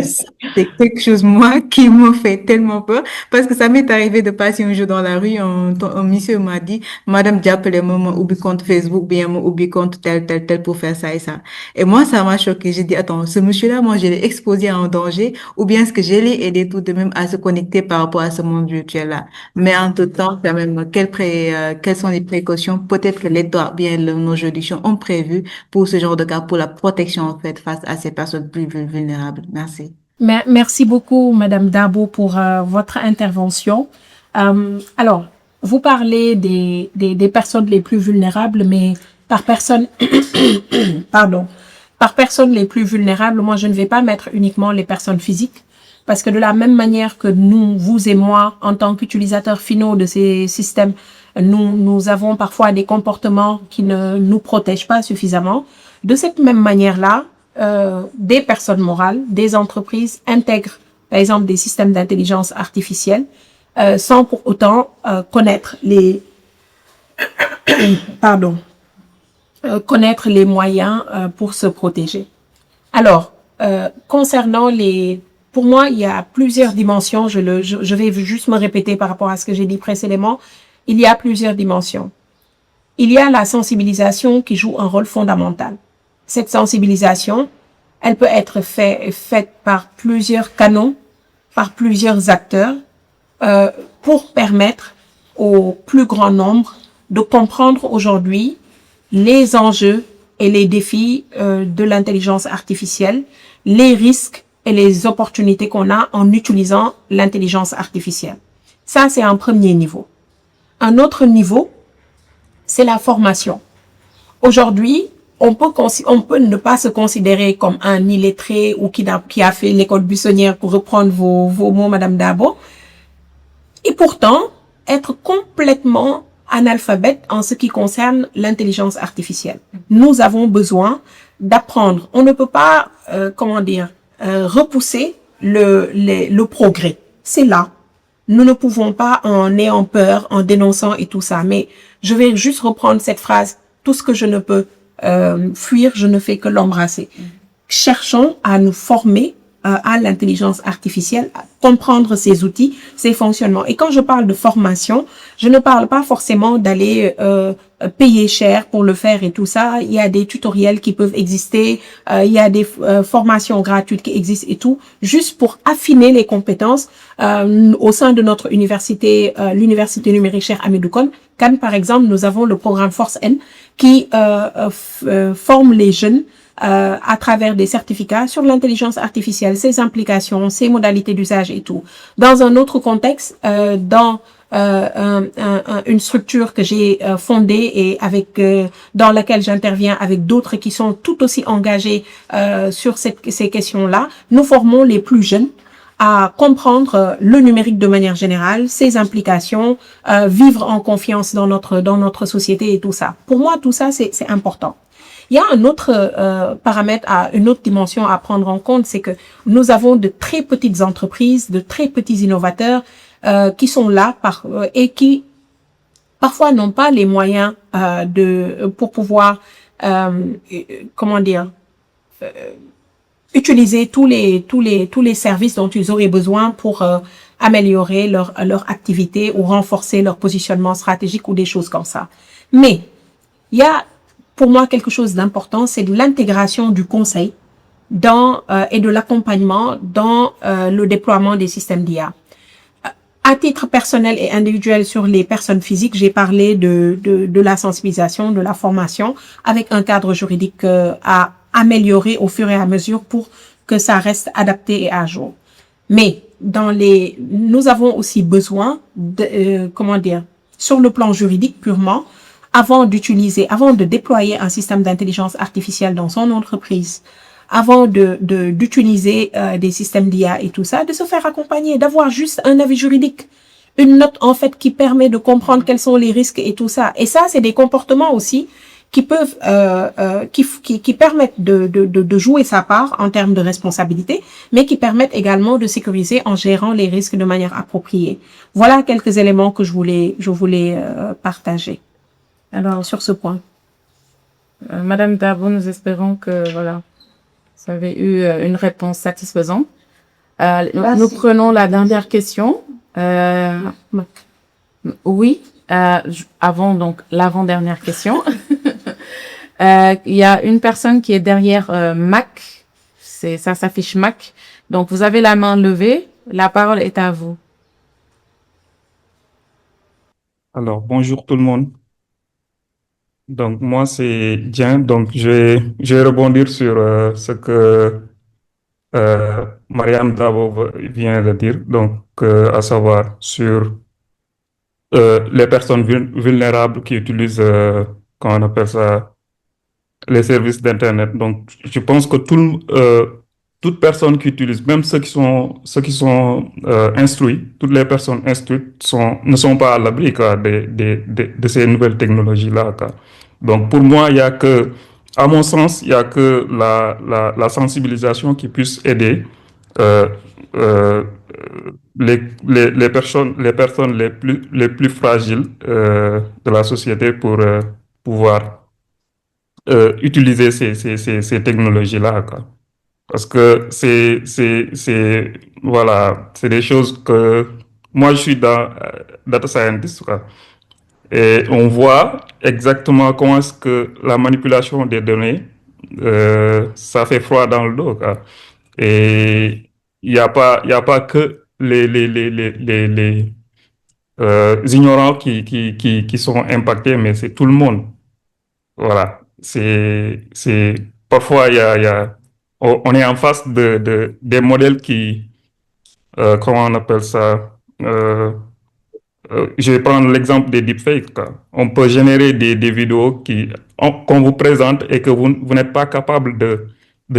c'est quelque chose moi qui me fait tellement peur parce que ça m'est arrivé de passer un jour dans la rue, un monsieur m'a dit, Madame Diap, les moments oubliez compte Facebook, bien oubliez compte tel pour faire ça et ça. Et moi, ça m'a choqué. J'ai dit, attends, ce monsieur-là, moi, je l'ai exposé à un danger, ou bien est-ce que je l'ai aidé tout de même à se connecter par rapport à ce monde virtuel-là? Mais en tout temps, quand même, quelles sont les précautions? Peut-être que l'État, bien, nos juridictions ont prévu pour ce genre de cas, pour la protection, en fait, face à ces personnes plus vulnérables. Merci. Merci beaucoup, Madame Dabo, pour votre intervention. Alors, vous parlez des personnes les plus vulnérables, mais par personne, pardon, par personnes les plus vulnérables, moi, je ne vais pas mettre uniquement les personnes physiques, parce que de la même manière que nous, vous et moi, en tant qu'utilisateurs finaux de ces systèmes, nous avons parfois des comportements qui ne nous protègent pas suffisamment. De cette même manière-là, des personnes morales, des entreprises intègrent, par exemple, des systèmes d'intelligence artificielle, sans pour autant connaître les connaître les moyens pour se protéger. Alors, concernant pour moi, il y a plusieurs dimensions. Je vais juste me répéter par rapport à ce que j'ai dit précédemment. Il y a plusieurs dimensions. Il y a la sensibilisation qui joue un rôle fondamental. Cette sensibilisation, elle peut être faite par plusieurs canaux, par plusieurs acteurs, pour permettre au plus grand nombre de comprendre aujourd'hui les enjeux et les défis de l'intelligence artificielle, les risques et les opportunités qu'on a en utilisant l'intelligence artificielle. Ça, c'est un premier niveau. Un autre niveau, c'est la formation. Aujourd'hui, on peut ne pas se considérer comme un illettré ou qui a fait l'école buissonnière, pour reprendre vos mots, Madame Dabo, et pourtant être complètement analphabète en ce qui concerne l'intelligence artificielle. Nous avons besoin d'apprendre. On ne peut pas, repousser le progrès. C'est là. Nous ne pouvons pas en ayant peur, en dénonçant et tout ça. Mais je vais juste reprendre cette phrase. Tout ce que je ne peux fuir, je ne fais que l'embrasser. Cherchons à nous former à l'intelligence artificielle, à comprendre ses outils, ses fonctionnements. Et quand je parle de formation, je ne parle pas forcément d'aller payer cher pour le faire et tout ça. Il y a des tutoriels qui peuvent exister, il y a des formations gratuites qui existent et tout, juste pour affiner les compétences au sein de notre université, l'université numérique Cheikh Hamidou Kane, par exemple, nous avons le programme Force N qui forme les jeunes à travers des certificats sur l'intelligence artificielle, ses implications, ses modalités d'usage et tout. Dans un autre contexte, dans une structure que j'ai fondée et dans laquelle j'interviens avec d'autres qui sont tout aussi engagés sur ces questions-là, nous formons les plus jeunes à comprendre le numérique de manière générale, ses implications, vivre en confiance dans notre société et tout ça. Pour moi, tout ça, c'est important. Il y a un autre paramètre, une autre dimension à prendre en compte, c'est que nous avons de très petites entreprises, de très petits innovateurs qui sont là et qui parfois n'ont pas les moyens pour pouvoir utiliser tous les services dont ils auraient besoin pour améliorer leur activité ou renforcer leur positionnement stratégique ou des choses comme ça. Mais il y a pour moi quelque chose d'important, c'est de l'intégration du conseil et de l'accompagnement dans le déploiement des systèmes d'IA. À titre personnel et individuel sur les personnes physiques, j'ai parlé de la sensibilisation, de la formation, avec un cadre juridique à améliorer au fur et à mesure pour que ça reste adapté et à jour. Mais nous avons aussi besoin sur le plan juridique purement, avant de déployer un système d'intelligence artificielle dans son entreprise, avant d'utiliser des systèmes d'IA et tout ça, de se faire accompagner, d'avoir juste un avis juridique, une note en fait qui permet de comprendre quels sont les risques et tout ça. Et ça, c'est des comportements aussi qui peuvent, qui permettent de jouer sa part en termes de responsabilité, mais qui permettent également de sécuriser en gérant les risques de manière appropriée. Voilà quelques éléments que je voulais partager. Alors, sur ce point. Madame Dabo, nous espérons que, voilà, vous avez eu une réponse satisfaisante. Nous prenons la dernière question. Oui, avant donc l'avant-dernière question. Il y a une personne qui est derrière Mac. Ça s'affiche Mac. Donc, vous avez la main levée. La parole est à vous. Alors, bonjour tout le monde. Donc, moi, c'est Dieng. Donc, je vais rebondir sur ce que Marianne Dabo vient de dire, donc, à savoir sur les personnes vulnérables qui utilisent, comment on appelle ça, les services d'Internet. Donc, je pense que toute personne qui utilise, même ceux qui sont instruits, toutes les personnes instruites ne sont pas à l'abri quoi, de ces nouvelles technologies-là. Quoi. Donc, pour moi, à mon sens, il y a que la sensibilisation qui puisse aider euh, euh, les personnes les plus fragiles de la société pour pouvoir utiliser ces technologies-là, quoi. Parce que voilà, c'est des choses que moi, je suis dans data scientist, quoi. Et on voit exactement comment est-ce que la manipulation des données, ça fait froid dans le dos, quoi. Et il y a pas que les ignorants qui sont impactés, mais c'est tout le monde. Voilà. Parfois, on est en face des modèles comment on appelle ça? Je vais prendre l'exemple des deepfakes, quoi. On peut générer des vidéos qu'on vous présente et que vous n'êtes pas capable de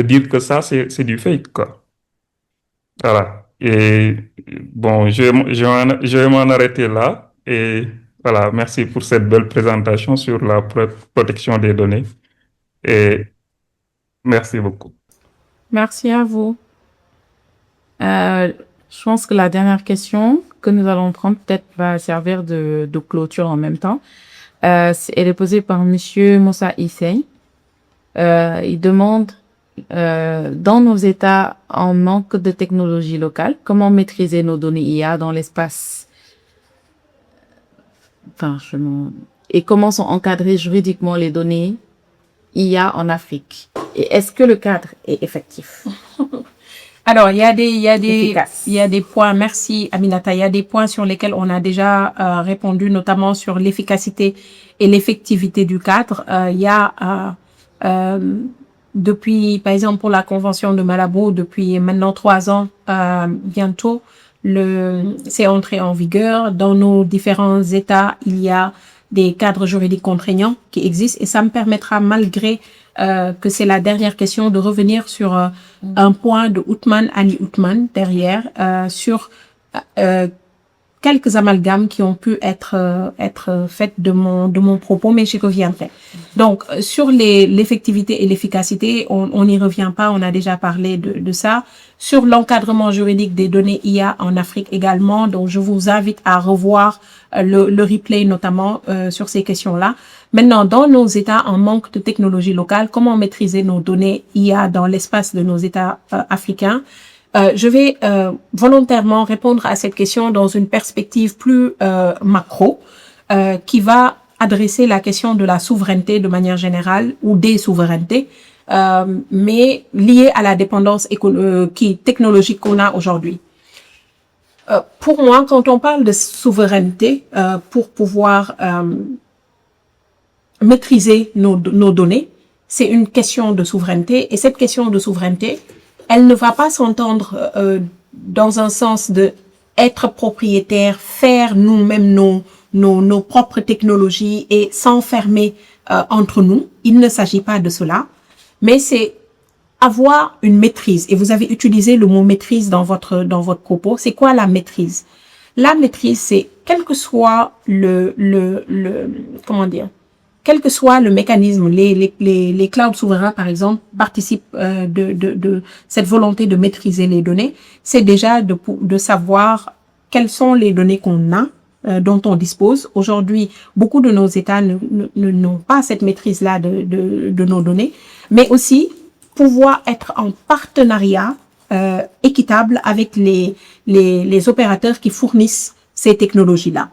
dire que ça, c'est du fake, quoi. Voilà. Et bon, je vais m'en arrêter là. Et voilà, merci pour cette belle présentation sur la protection des données. Et merci beaucoup. Merci à vous. Je pense que la dernière question que nous allons prendre peut-être va servir de clôture en même temps. Elle est posée par Monsieur Moussa Issei. Il demande, dans nos États en manque de technologie locale, comment maîtriser nos données IA dans l'espace? Et comment sont encadrées juridiquement les données IA en Afrique? Et est-ce que le cadre est effectif? Alors, il y a des points, merci Aminata, il y a des points sur lesquels on a déjà répondu, notamment sur l'efficacité et l'effectivité du cadre. Il y a depuis, par exemple, pour la Convention de Malabo, depuis maintenant 3 ans, bientôt, c'est entré en vigueur. Dans nos différents États, il y a des cadres juridiques contraignants qui existent et ça me permettra, malgré que c'est la dernière question, de revenir sur un point de Ali Othman derrière, sur quelques amalgames qui ont pu être faites de mon propos, mais j'y reviendrai. Donc, sur l'effectivité et l'efficacité, on n'y revient pas, on a déjà parlé de ça. Sur l'encadrement juridique des données IA en Afrique également, donc je vous invite à revoir le replay notamment sur ces questions-là. Maintenant, dans nos États en manque de technologie locale, comment maîtriser nos données IA dans l'espace de nos États africains? Je vais volontairement répondre à cette question dans une perspective plus macro, qui va adresser la question de la souveraineté de manière générale ou des souverainetés, mais liée à la dépendance technologique qu'on a aujourd'hui. Pour moi, quand on parle de souveraineté, pour pouvoir maîtriser nos données, c'est une question de souveraineté. Et cette question de souveraineté, elle ne va pas s'entendre dans un sens de être propriétaire, faire nous-mêmes nos propres technologies et s'enfermer entre nous. Il ne s'agit pas de cela, mais c'est avoir une maîtrise. Et vous avez utilisé le mot maîtrise dans votre propos. C'est quoi la maîtrise? La maîtrise, c'est quel que soit quel que soit le mécanisme, les clouds souverains, par exemple, participent de cette volonté de maîtriser les données. C'est déjà de savoir quelles sont les données qu'on a, dont on dispose. Aujourd'hui, beaucoup de nos États n'ont pas cette maîtrise-là de nos données, mais aussi pouvoir être en partenariat équitable avec les opérateurs qui fournissent ces technologies-là.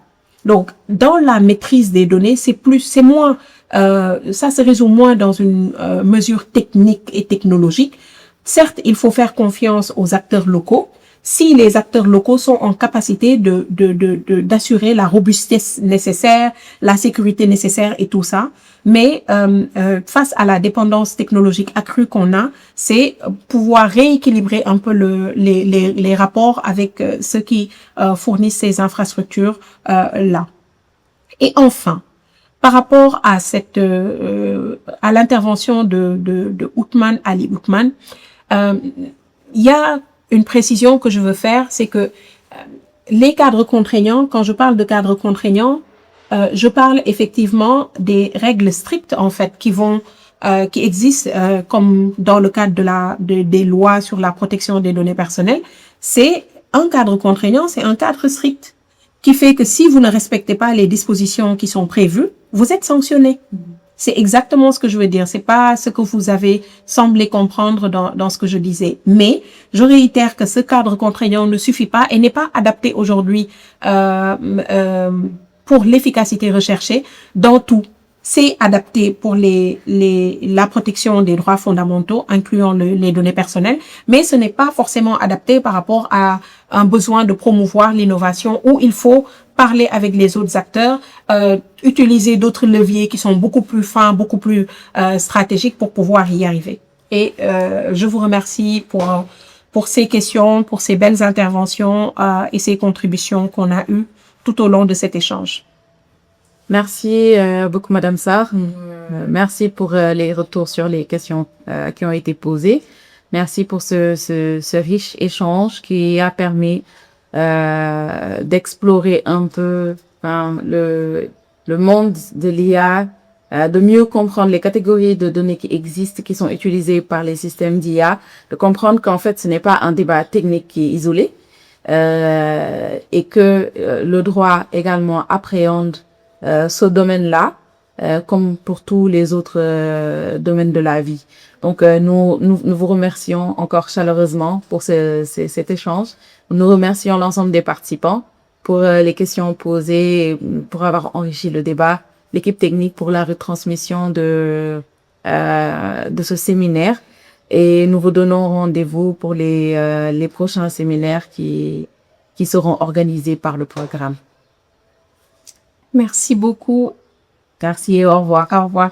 Donc, dans la maîtrise des données, c'est moins ça se résout moins dans une mesure technique et technologique. Certes, il faut faire confiance aux acteurs locaux. Si les acteurs locaux sont en capacité d'assurer la robustesse nécessaire, la sécurité nécessaire et tout ça, mais face à la dépendance technologique accrue qu'on a, c'est pouvoir rééquilibrer un peu les rapports avec ceux qui fournissent ces infrastructures là. Et enfin, par rapport à à l'intervention de Othman, Ali Othman, il y a une précision que je veux faire, c'est que les cadres contraignants, quand je parle de cadres contraignants, je parle effectivement des règles strictes en fait qui existent comme dans le cadre des lois sur la protection des données personnelles. C'est un cadre contraignant, c'est un cadre strict qui fait que si vous ne respectez pas les dispositions qui sont prévues, vous êtes sanctionné. C'est exactement ce que je veux dire. C'est pas ce que vous avez semblé comprendre dans ce que je disais. Mais je réitère que ce cadre contraignant ne suffit pas et n'est pas adapté aujourd'hui pour l'efficacité recherchée dans tout. C'est adapté pour la protection des droits fondamentaux, incluant les données personnelles, mais ce n'est pas forcément adapté par rapport à un besoin de promouvoir l'innovation où il faut parler avec les autres acteurs, utiliser d'autres leviers qui sont beaucoup plus fins, beaucoup plus stratégiques pour pouvoir y arriver. Et je vous remercie pour ces questions, pour ces belles interventions et ces contributions qu'on a eues tout au long de cet échange. Merci beaucoup, Madame Sarr. Merci pour les retours sur les questions qui ont été posées. Merci pour ce riche échange qui a permis d'explorer un peu le monde de l'IA, de mieux comprendre les catégories de données qui existent, qui sont utilisées par les systèmes d'IA, de comprendre qu'en fait, ce n'est pas un débat technique qui est isolé et que le droit également appréhende ce domaine-là, comme pour tous les autres domaines de la vie. Donc, nous vous remercions encore chaleureusement pour cet échange. Nous remercions l'ensemble des participants pour les questions posées, pour avoir enrichi le débat, l'équipe technique pour la retransmission de ce séminaire. Et nous vous donnons rendez-vous pour les prochains séminaires qui seront organisés par le programme. Merci beaucoup. Merci et au revoir. Au revoir.